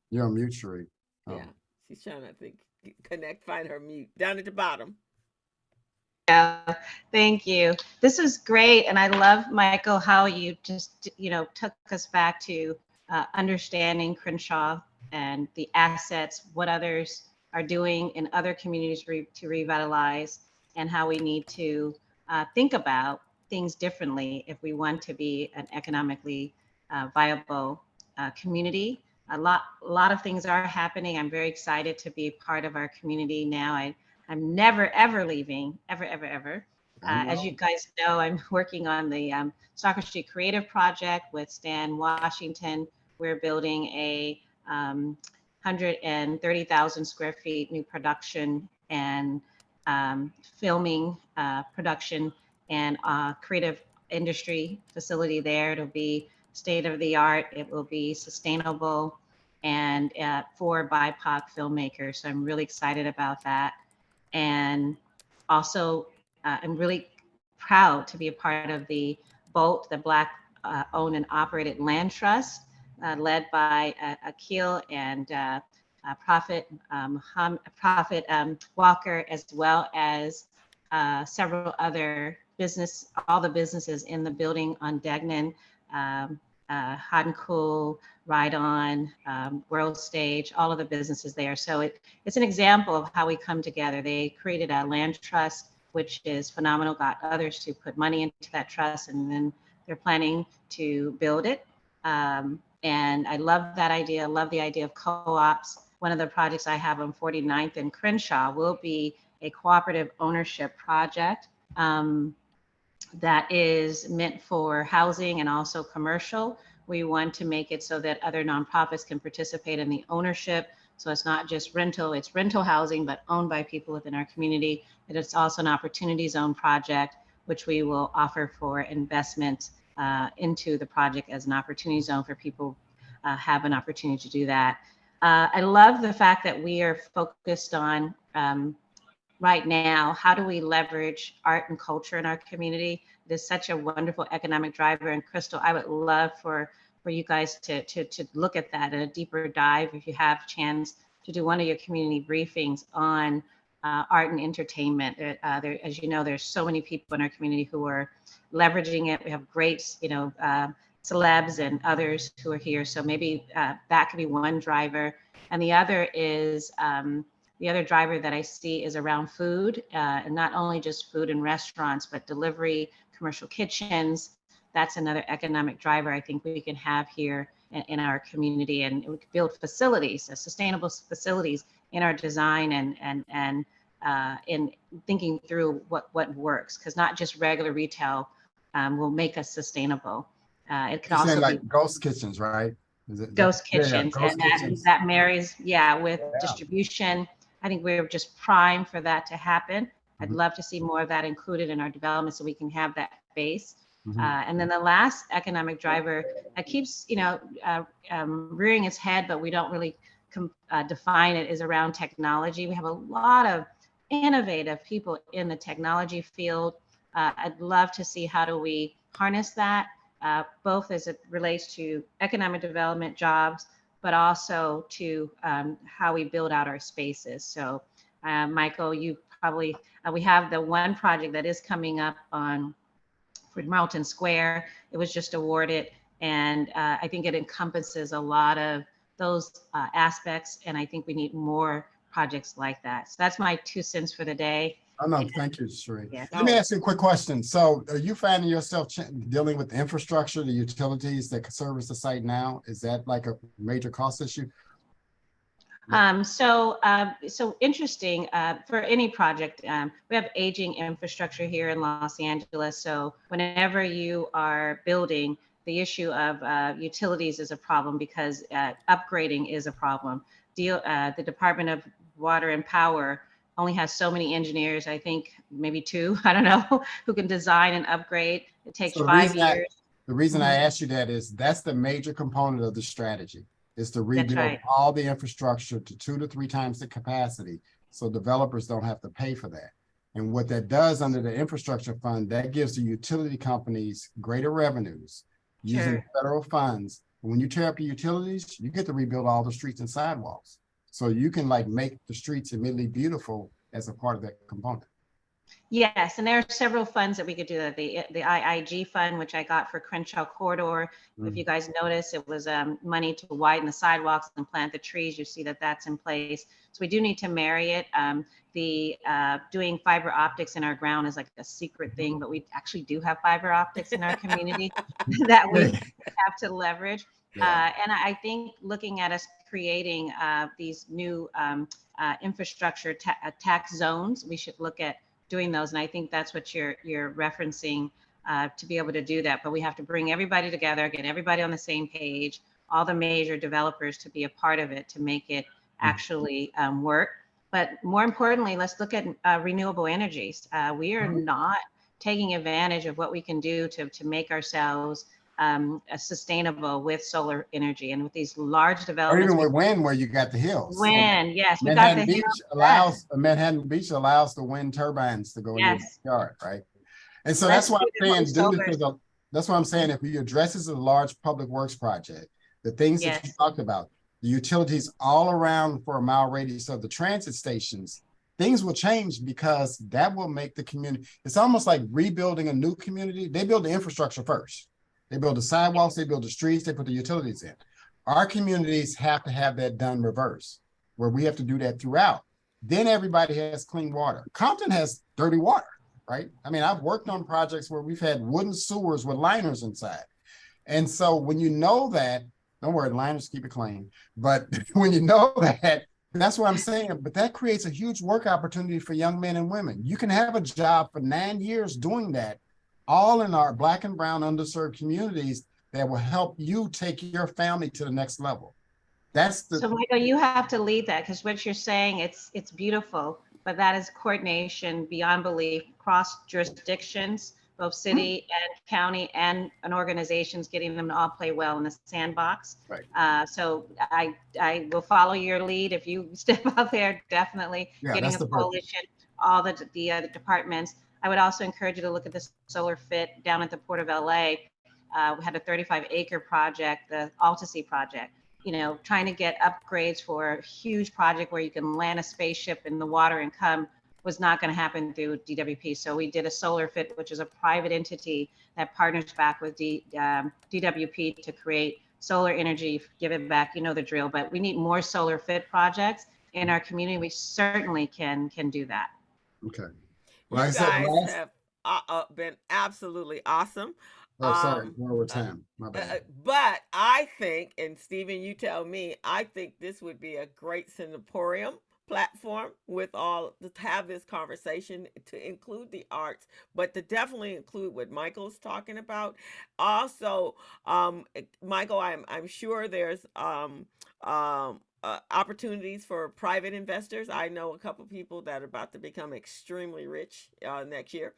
You're on mute, Cherie. Yeah, she's trying to find her mute down at the bottom. Yeah, thank you. This is great. And I love, Michael, how you just, took us back to understanding Crenshaw and the assets, what others are doing in other communities to revitalize, and how we need to think about things differently if we want to be an economically viable community. A lot of things are happening. I'm very excited to be part of our community now. I'm never, ever leaving, ever, ever, ever. As you guys know, I'm working on the Stalker Street Creative Project with Stan Washington. We're building a 130,000 square feet new production and filming production and creative industry facility there. It'll be state of the art. It will be sustainable and for BIPOC filmmakers. So I'm really excited about that. And also, I'm really proud to be a part of the BOLT, the Black Owned and Operated Land Trust, led by Akil and Prophet Walker, as well as several other all the businesses in the building on Degnan, Hot and Cool, Ride On, World Stage, all of the businesses there. So it's an example of how we come together. They created a land trust, which is phenomenal, got others to put money into that trust, and then they're planning to build it. And I love that idea. I love the idea of co-ops. One of the projects I have on 49th and Crenshaw will be a cooperative ownership project that is meant for housing and also commercial. We want to make it so that other nonprofits can participate in the ownership. So it's not just rental, it's rental housing, but owned by people within our community. And it's also an opportunity zone project, which we will offer for investment into the project as an opportunity zone for people have an opportunity to do that. I love the fact that we are focused on right now, how do we leverage art and culture in our community? It is such a wonderful economic driver. And Crystal, I would love for you guys to look at that in a deeper dive if you have a chance to do one of your community briefings on art and entertainment. As you know, there's so many people in our community who are leveraging it. We have great, celebs and others who are here. So maybe that could be one driver. And the other is, the other driver that I see is around food, and not only just food in restaurants, but delivery, commercial kitchens. That's another economic driver I think we can have here in our community, and we could build facilities, sustainable facilities in our design and in thinking through what works, because not just regular retail will make us sustainable. It can You're saying also like be ghost kitchens, right? Is it ghost yeah, kitchens, ghost and kitchens. that marries, yeah, with Yeah. distribution. I think we're just primed for that to happen. I'd Mhm. love to see more of that included in our development so we can have that base. Mhm. And then the last economic driver that keeps, rearing its head, but we don't really define it, is around technology. We have a lot of innovative people in the technology field. I'd love to see how do we harness that, both as it relates to economic development, jobs, but also to how we build out our spaces. So, Michael, you probably, we have the one project that is coming up for Marlton Square. It was just awarded, and I think it encompasses a lot of those aspects, and I think we need more projects like that. So that's my 2 cents for the day. Oh, no, thank you, Sheree. Yeah. Let me ask you a quick question. So are you finding yourself dealing with the infrastructure, the utilities that service the site now? Is that like a major cost issue? So interesting, for any project, we have aging infrastructure here in Los Angeles. So whenever you are building, the issue of utilities is a problem, because upgrading is a problem. The Department of Water and Power only has so many engineers, I think maybe 2, I don't know, who can design and upgrade. It takes So 5 years. The reason I asked you that is that's the major component of the strategy, is to rebuild right. all the infrastructure to 2 to 3 times the capacity, so developers don't have to pay for that. And what that does under the infrastructure fund, that gives the utility companies greater revenues using Sure. federal funds. And when you tear up your utilities, you get to rebuild all the streets and sidewalks. So you can like make the streets immediately beautiful as a part of that component. Yes, and there are several funds that we could do that. The IIG fund, which I got for Crenshaw Corridor. If you guys notice, it was money to widen the sidewalks and plant the trees. You see that that's in place. So we do need to marry it. Doing fiber optics in our ground is like a secret thing, but we actually do have fiber optics in our community that we have to leverage. Yeah. And I think looking at us creating these new infrastructure tax zones, we should look at doing those. And I think that's what you're referencing, to be able to do that. But we have to bring everybody together, get everybody on the same page, all the major developers to be a part of it to make it actually work. But more importantly, let's look at renewable energies. We are not taking advantage of what we can do to make ourselves sustainable with solar energy, and with these large developments. Or even with wind, where you got the hills. Wind, yes, we Manhattan got the Beach hills. Manhattan Beach allows the wind turbines to go in your backyard, right? And so that's why I'm saying, that's why I'm saying, if we address this as a large public works project, the things that you talked about, the utilities all around for a mile radius of the transit stations, things will change, because that will make the community. It's almost like rebuilding a new community. They build the infrastructure first. They build the sidewalks, they build the streets, they put the utilities in. Our communities have to have that done reverse, where we have to do that throughout. Then everybody has clean water. Compton has dirty water, right? I mean, I've worked on projects where we've had wooden sewers with liners inside. And so when you know that, don't worry, liners keep it clean. But when you know that, that's what I'm saying. But that creates a huge work opportunity for young men and women. You can have a job for 9 years doing that, all in our Black and brown underserved communities, that will help you take your family to the next level. So Michael, you have to lead that, because what you're saying, it's beautiful, but that is coordination beyond belief, across jurisdictions, both city and county and organizations, getting them to all play well in the sandbox. Right. So I will follow your lead. If you step out there, definitely getting a coalition, all the other departments. I would also encourage you to look at the Solar Fit down at the Port of LA. We had a 35-acre project, the Altasea project, trying to get upgrades for a huge project where you can land a spaceship in the water and come, was not going to happen through DWP. So we did a Solar Fit, which is a private entity that partners back with DWP to create solar energy, give it back, the drill. But we need more Solar Fit projects in our community. We certainly can do that. Okay. Well, you guys have been absolutely awesome. Oh, sorry, one over time. My bad. But I think, and Stephen, you tell me, I think this would be a great Singaporean platform with all to have this conversation to include the arts, but to definitely include what Michael's talking about. Also, Michael, I'm sure there's opportunities for private investors. I know a couple people that are about to become extremely rich next year.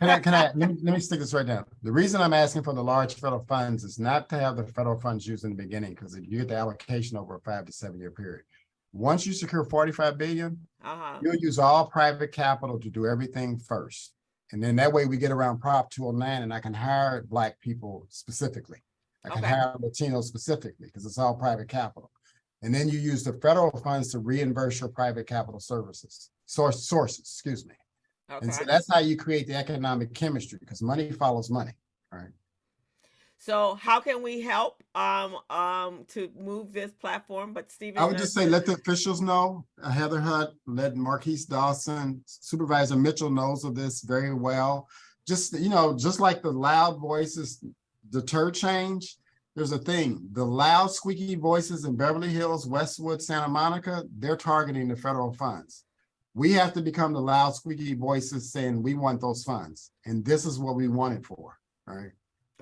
Let me stick this right down. The reason I'm asking for the large federal funds is not to have the federal funds used in the beginning, because if you get the allocation over a 5 to 7 year period, once you secure 45 billion, you'll use all private capital to do everything first. And then that way we get around Prop 209 and I can hire Black people specifically. I can hire Latinos specifically because it's all private capital. And then you use the federal funds to reimburse your private capital sources, excuse me. And so that's how you create the economic chemistry, because money follows money, right? So how can we help to move this platform? But Stephen, I would just say let the officials know. Heather Hutt, let Marquise Dawson, Supervisor Mitchell knows of this very well. Just, you know, just like the loud voices deter change, there's a thing. The loud, squeaky voices in Beverly Hills, Westwood, Santa Monica, they're targeting the federal funds. We have to become the loud, squeaky voices saying we want those funds. And this is what we want it for, right?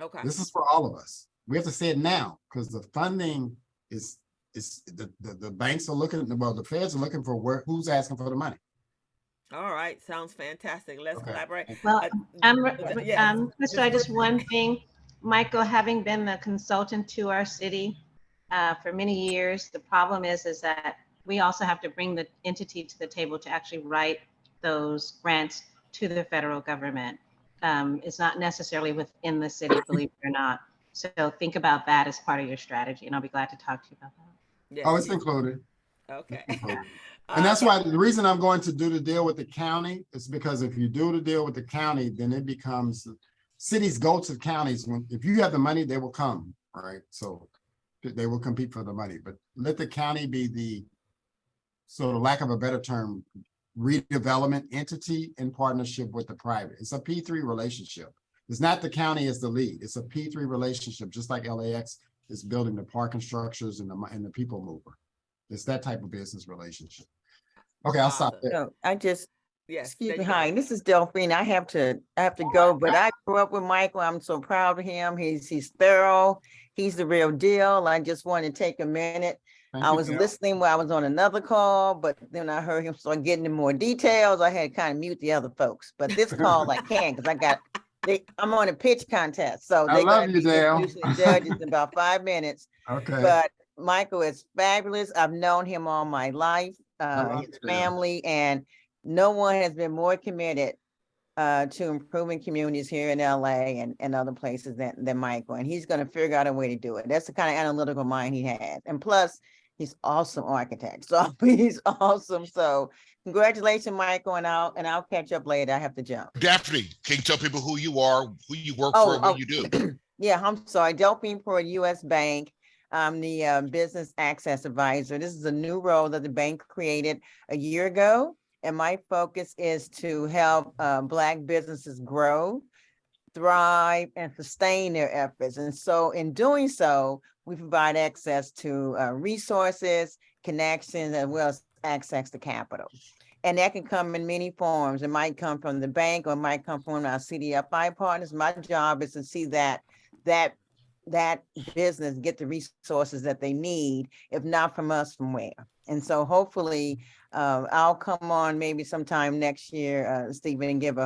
Okay. This is for all of us. We have to say it now because the funding is the banks are looking, well, the feds are looking for who's asking for the money. All right, sounds fantastic. Let's collaborate. Well, Crystal, just one thing. Michael, having been the consultant to our city for many years, the problem is that we also have to bring the entity to the table to actually write those grants to the federal government. It's not necessarily within the city, believe it or not. So think about that as part of your strategy, and I'll be glad to talk to you about that. Yes. Oh, it's included. Okay. It's included. And that's why the reason I'm going to do the deal with the county is because if you do the deal with the county, then it becomes cities go to counties. If you have the money, they will come, all right? So they will compete for the money, but let the county be the, so the lack of a better term, redevelopment entity in partnership with the private. It's a P3 relationship. It's not the county as the lead. It's a P3 relationship, just like LAX is building the parking structures and the people mover. It's that type of business relationship. Okay, I'll stop there. So I just, Yes. excuse me, hi, this is Delphine. I have to go, but I grew up with Michael. I'm so proud of him. He's thorough. He's the real deal. I just want to take a minute. I was listening while I was on another call, but then I heard him start getting in more details. I had to kind of mute the other folks, but this call I can because I'm on a pitch contest. So I love you, Dale. Judges in about 5 minutes. Okay. But Michael is fabulous. I've known him all my life, his family, and no one has been more committed to improving communities here in LA and other places than Michael. And he's going to figure out a way to do it. That's the kind of analytical mind he has. And plus, he's awesome architect. So he's awesome. So congratulations, Michael, and I'll catch up later. I have to jump. Daphne, can you tell people who you are, who you work for, what you do? Yeah, I'm sorry. Delphine for a U.S. Bank. I'm the business access advisor. This is a new role that the bank created a year ago. And my focus is to help Black businesses grow, thrive, and sustain their efforts. And so in doing so, we provide access to resources, connections, as well as access to capital. And that can come in many forms. It might come from the bank or it might come from our CDFI partners. My job is to see that business get the resources that they need, if not from us, from where. And so hopefully I'll come on maybe sometime next year, Stephen, and give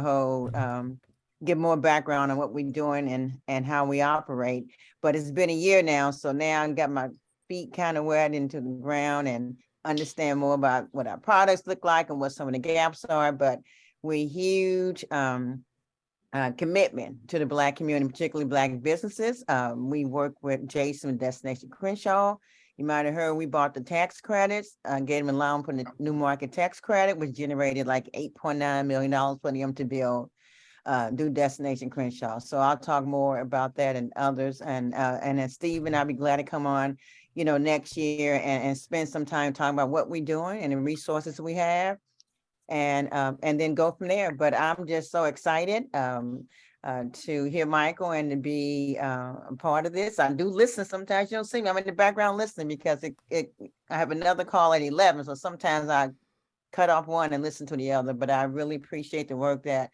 more background on what we're doing and how we operate. But it's been a year now, so now I've got my feet kind of wet into the ground and understand more about what our products look like and what some of the gaps are. But we're huge commitment to the Black community, particularly Black businesses. We work with Jason and Destination Crenshaw. You might have heard we bought the tax credits, gave them a loan for the new market tax credit, which generated like $8.9 million for them to build do Destination Crenshaw. So I'll talk more about that and others. And then Stephen, I'll be glad to come on, next year and spend some time talking about what we're doing and the resources we have. And then go from there. But I'm just so excited. to hear Michael and to be a part of this. I do listen. Sometimes you don't see me. I'm in the background listening because I have another call at 11. So sometimes I cut off one and listen to the other. But I really appreciate the work that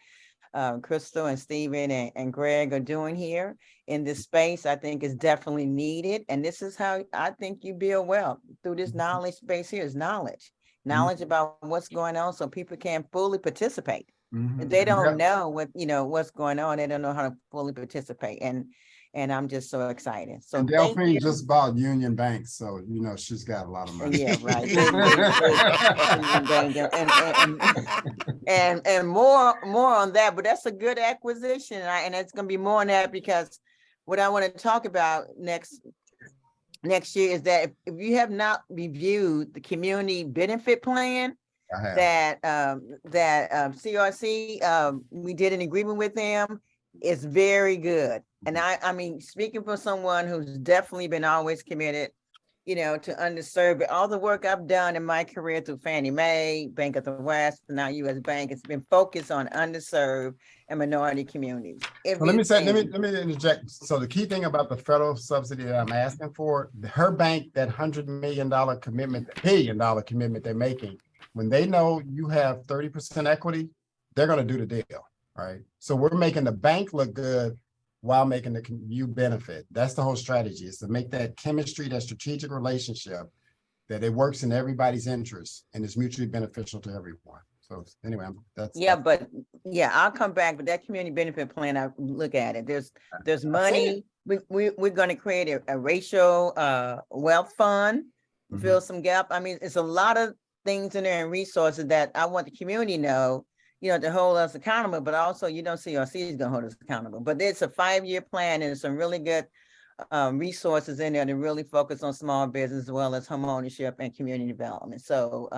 Crystal and Stephen and Greg are doing here in this space. I think is definitely needed. And this is how I think you build wealth through this knowledge space here is knowledge about what's going on so people can fully participate. If they don't know what's going on, they don't know how to fully participate. And I'm just so excited. So and Delphine just bought Union Bank, so she's got a lot of money. Yeah, right. and more on that, but that's a good acquisition, and it's going to be more on that because what I want to talk about next year is that if you have not reviewed the community benefit plan that CRC we did an agreement with them, it's very good. And I mean, speaking for someone who's definitely been always committed, to underserved, all the work I've done in my career through Fannie Mae, Bank of the West, and now U.S. Bank, it's been focused on underserved and minority communities. Well, let me interject. So the key thing about the federal subsidy that I'm asking for, her bank, that $100 million commitment, $1 billion commitment they're making, when they know you have 30% equity, they're going to do the deal, right? So we're making the bank look good while making you benefit. That's the whole strategy, is to make that chemistry, that strategic relationship, that it works in everybody's interest and is mutually beneficial to everyone. So anyway, I'll come back, but that community benefit plan, I look at it. There's money. We're going to create a racial wealth fund, fill some gap. I mean, it's a lot of things in there and resources that I want the community to know, to hold us accountable, but also CRC is going to hold us accountable. But it's a 5-year plan and some really good resources in there to really focus on small business as well as home ownership and community development. So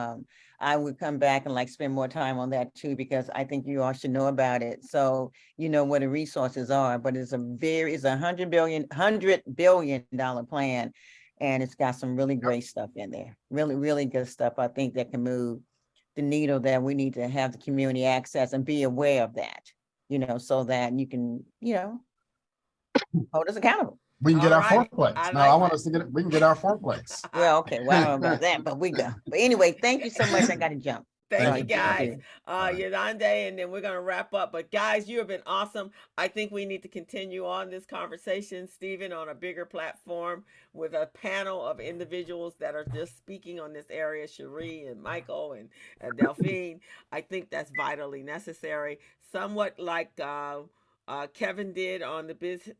I would come back and spend more time on that too, because I think you all should know about it. So what the resources are, but it's $100 billion plan. And it's got some really great stuff in there. Really, really good stuff. I think that can move the needle that we need to have the community access and be aware of that, so that you can, hold us accountable. We can get our fourplex. I want us to we can get our fourplex. Well, okay. Well, I don't know about that, but we go. But anyway, thank you so much. I got to jump. Thank you, guys. Yolande, and then we're going to wrap up. But guys, you have been awesome. I think we need to continue on this conversation, Stephen, on a bigger platform with a panel of individuals that are just speaking on this area, Cherie and Michael and Delphine. I think that's vitally necessary. Somewhat like Kevin did on the Biz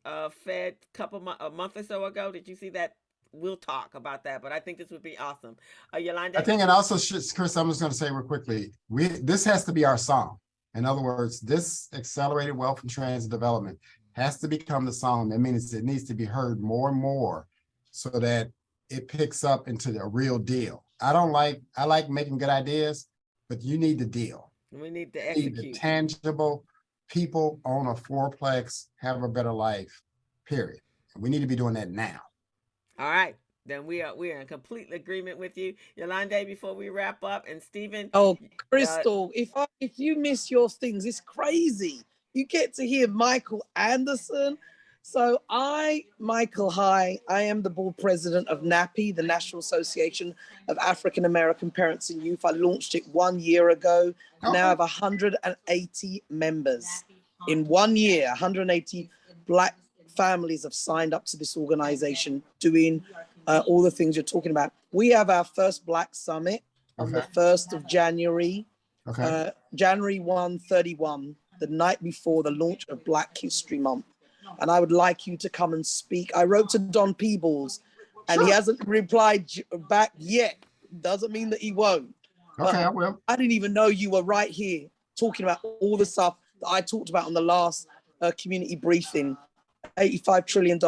Fed a month or so ago. Did you see that? We'll talk about that, but I think this would be awesome. Yolanda? I think, and also, Chris, I'm just going to say real quickly, this has to be our song. In other words, this accelerated wealth and transit development has to become the song. That means it needs to be heard more and more so that it picks up into a real deal. I like making good ideas, but you need the deal. We need to execute. You need the tangible people own a fourplex, have a better life, period. We need to be doing that now. All right, then we are in complete agreement with you, Yolande. Before we wrap up, and Stephen. Oh, Crystal, if you miss your things, it's crazy. You get to hear Michael Anderson. So Michael, hi. I am the board president of NAPI, the National Association of African American Parents and Youth. I launched it 1 year ago. Okay. Now I have 180 members. In 1 year, 180 Black families have signed up to this organization doing all the things you're talking about. We have our first Black Summit on the 1st of January, January 1/31, the night before the launch of Black History Month. And I would like you to come and speak. I wrote to Don Peebles and he hasn't replied back yet. Doesn't mean that he won't. Okay, I will. I didn't even know you were right here talking about all the stuff that I talked about on the last community briefing. $85 trillion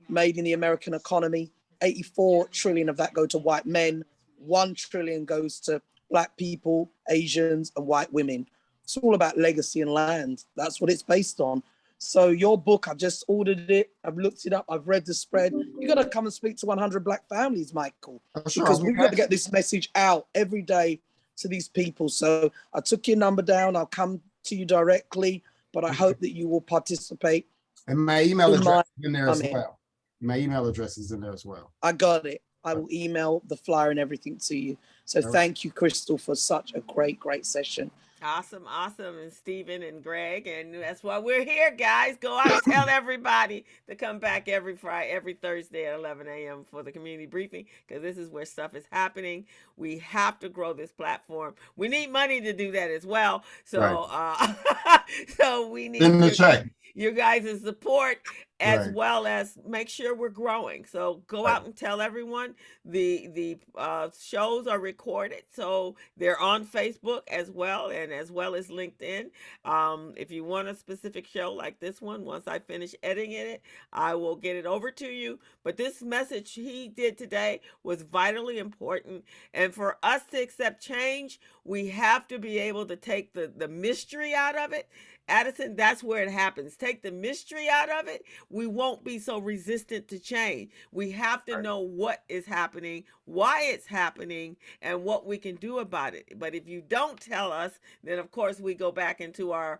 made in the American economy. 84 trillion of that go to white men. 1 trillion goes to Black people, Asians, and white women. It's all about legacy and land. That's what it's based on. So your book, I've just ordered it. I've looked it up. I've read the spread. You got to come and speak to 100 Black families, Michael, because we've got to get this message out every day to these people. So I took your number down. I'll come to you directly. but I hope that you will participate. And my email In address is in there as comment. well. My email address is in there as well. I got it. I will email the flyer and everything to you. So Okay. thank you, Crystal, for such a great session. Awesome, awesome. And Stephen and Greg, and that's why we're here, guys. Go out and tell everybody to come back every Thursday at 11 a.m. for the community briefing, because this is where stuff is happening. We have to grow this platform. We need money to do that as well. So, so we need your guys' support, as well as make sure we're growing. So go out and tell everyone. The shows are recorded, so they're on Facebook as well, and as well as LinkedIn. If you want a specific show like this one, once I finish editing it, I will get it over to you. But this message he did today was vitally important. And for us to accept change, we have to be able to take the mystery out of it. Addison, that's where it happens. Take the mystery out of it. We won't be so resistant to change. We have to know what is happening, why it's happening, and what we can do about it. But if you don't tell us, then of course we go back into our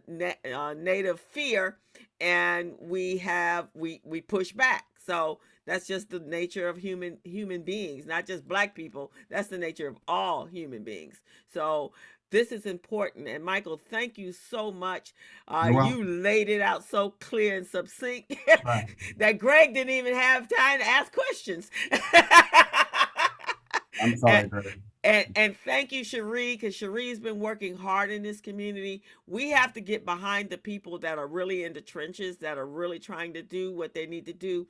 native fear, and we push back. So that's just the nature of human beings, not just Black people. That's the nature of all human beings. So this is important. And Michael, thank you so much. You laid it out so clear and succinct that Greg didn't even have time to ask questions. I'm sorry, Greg. And thank you, Cherie, because Cherie's been working hard in this community. We have to get behind the people that are really in the trenches, that are really trying to do what they need to do.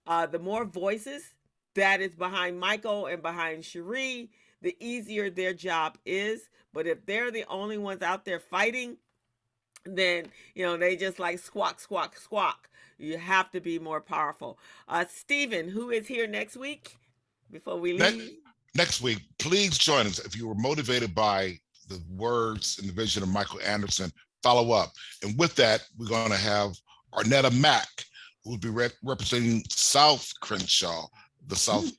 The more voices that is behind Michael and behind Cherie, the easier their job is. But if they're the only ones out there fighting, then, they just like squawk, squawk, squawk. You have to be more powerful. Stephen, who is here next week before we leave? Next week, please join us. If you were motivated by the words and the vision of Michael Anderson, follow up. And with that, we're going to have Arnetta Mack, who will be representing South Crenshaw, the South,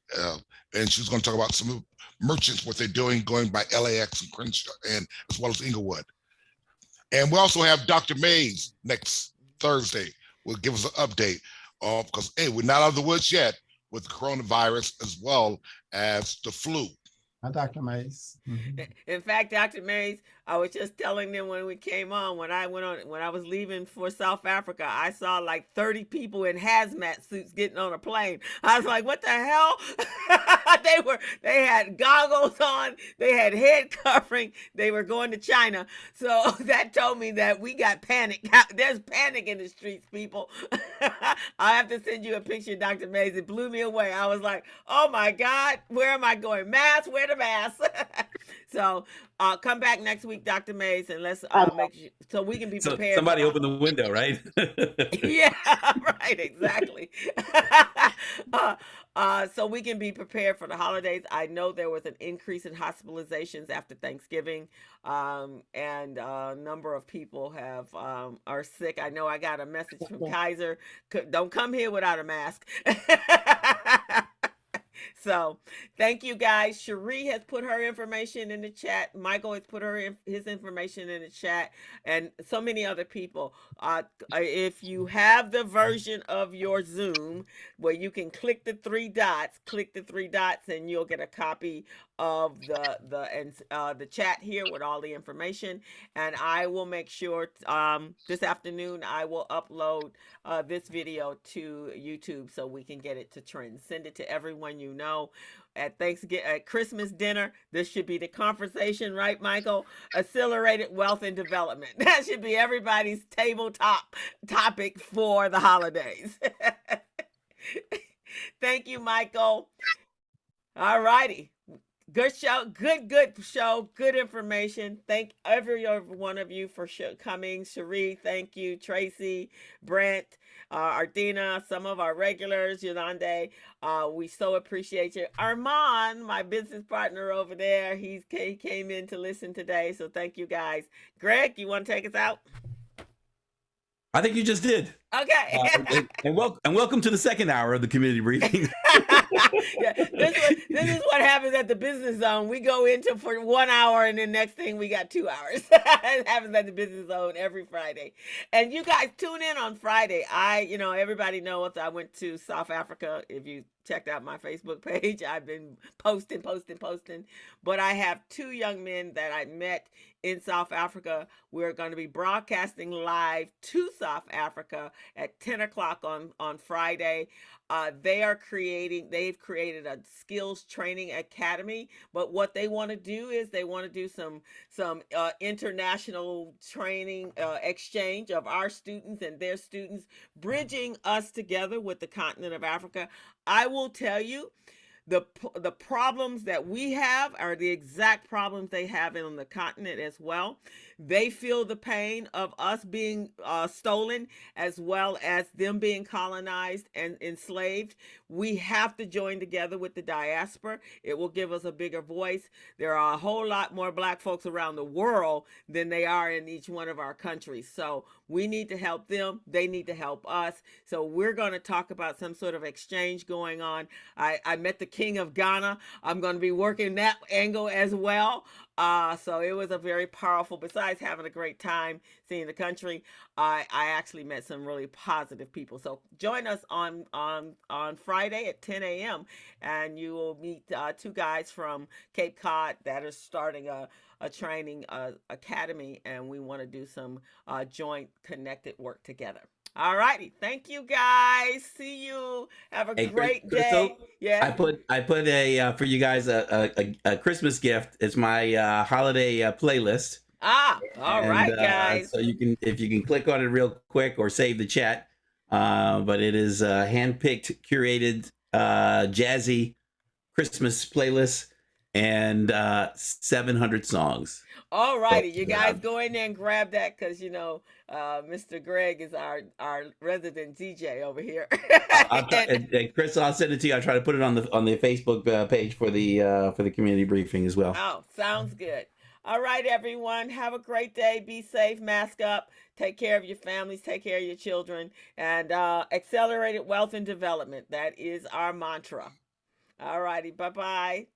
and she's going to talk about some merchants, what they're doing, going by LAX and Crenshaw, and as well as Inglewood. And we also have Dr. Mays next Thursday. Will give us an update because we're not out of the woods yet with coronavirus as well as the flu. Hi, Dr. Mays. In fact, Dr. Mays, I was just telling them when we came on, when I was leaving for South Africa, I saw like 30 people in hazmat suits getting on a plane. I was like, what the hell? They had goggles on, they had head covering, they were going to China. So that told me that we got panic. There's panic in the streets, people. I have to send you a picture, Dr. Mays. It blew me away. I was like, oh my God, where am I going? Mass, where the mass? So come back next week, Dr. Mays, and let's make sure so we can be prepared. Somebody open the window, right? Yeah, right, exactly. So we can be prepared for the holidays. I know there was an increase in hospitalizations after Thanksgiving, and a number of people are sick. I know I got a message from Kaiser. Don't come here without a mask. So thank you, guys. Cherie has put her information in the chat. Michael has put his information in the chat, and so many other people. If you have the version of your Zoom where you can click the three dots, and you'll get a copy of the chat here with all the information. And I will make sure this afternoon I will upload this video to YouTube so we can get it to trend. Send it to everyone you know. At Thanksgiving, at Christmas dinner, this should be the conversation, right, Michael? Accelerated wealth and development. That should be everybody's tabletop topic for the holidays. Thank you, Michael. All righty. Good show, good show, good information. Thank every one of you for coming. Cherie, thank you. Tracy, Brent, Ardina, some of our regulars, Yolande. We so appreciate you. Armand, my business partner over there, he came in to listen today. So thank you guys. Greg, you want to take us out? I think you just did. Okay. And welcome to the second hour of the community briefing. Yeah, this is what happens at the business zone. We go into for 1 hour, and then next thing we got 2 hours. It happens at the business zone every Friday. And you guys tune in on Friday. Everybody knows I went to South Africa. If you checked out my Facebook page, I've been posting. But I have 2 young men that I met in South Africa. We're going to be broadcasting live to South Africa at 10 o'clock on Friday. They've created a skills training academy, but what they want to do is they want to do some international training exchange of our students and their students, bridging us together with the continent of Africa. I will tell you, the problems that we have are the exact problems they have on the continent as well. They feel the pain of us being stolen, as well as them being colonized and enslaved. We have to join together with the diaspora. It will give us a bigger voice. There are a whole lot more Black folks around the world than they are in each one of our countries. So we need to help them. They need to help us. So we're going to talk about some sort of exchange going on. I met the King of Ghana. I'm going to be working that angle as well. So it was a very powerful, besides having a great time seeing the country, I actually met some really positive people. So join us on Friday at 10 a.m. and you will meet 2 guys from Cape Cod that are starting a training academy, and we want to do some joint connected work together. All righty. Thank you, guys. See you. Have a great Crystal, day. Yeah. I put a for you guys a Christmas gift. It's my holiday playlist. All right, guys. So if you can click on it real quick or save the chat. But it is handpicked, curated, jazzy Christmas playlist and 700 songs. All righty, you guys go in there and grab that, because Mr. Greg is our resident DJ over here. And Chris, I'll send it to you. I'll try to put it on the Facebook page for the community briefing as well. Oh, sounds good. All right, everyone. Have a great day. Be safe. Mask up. Take care of your families. Take care of your children. And accelerated wealth and development. That is our mantra. All righty. Bye-bye.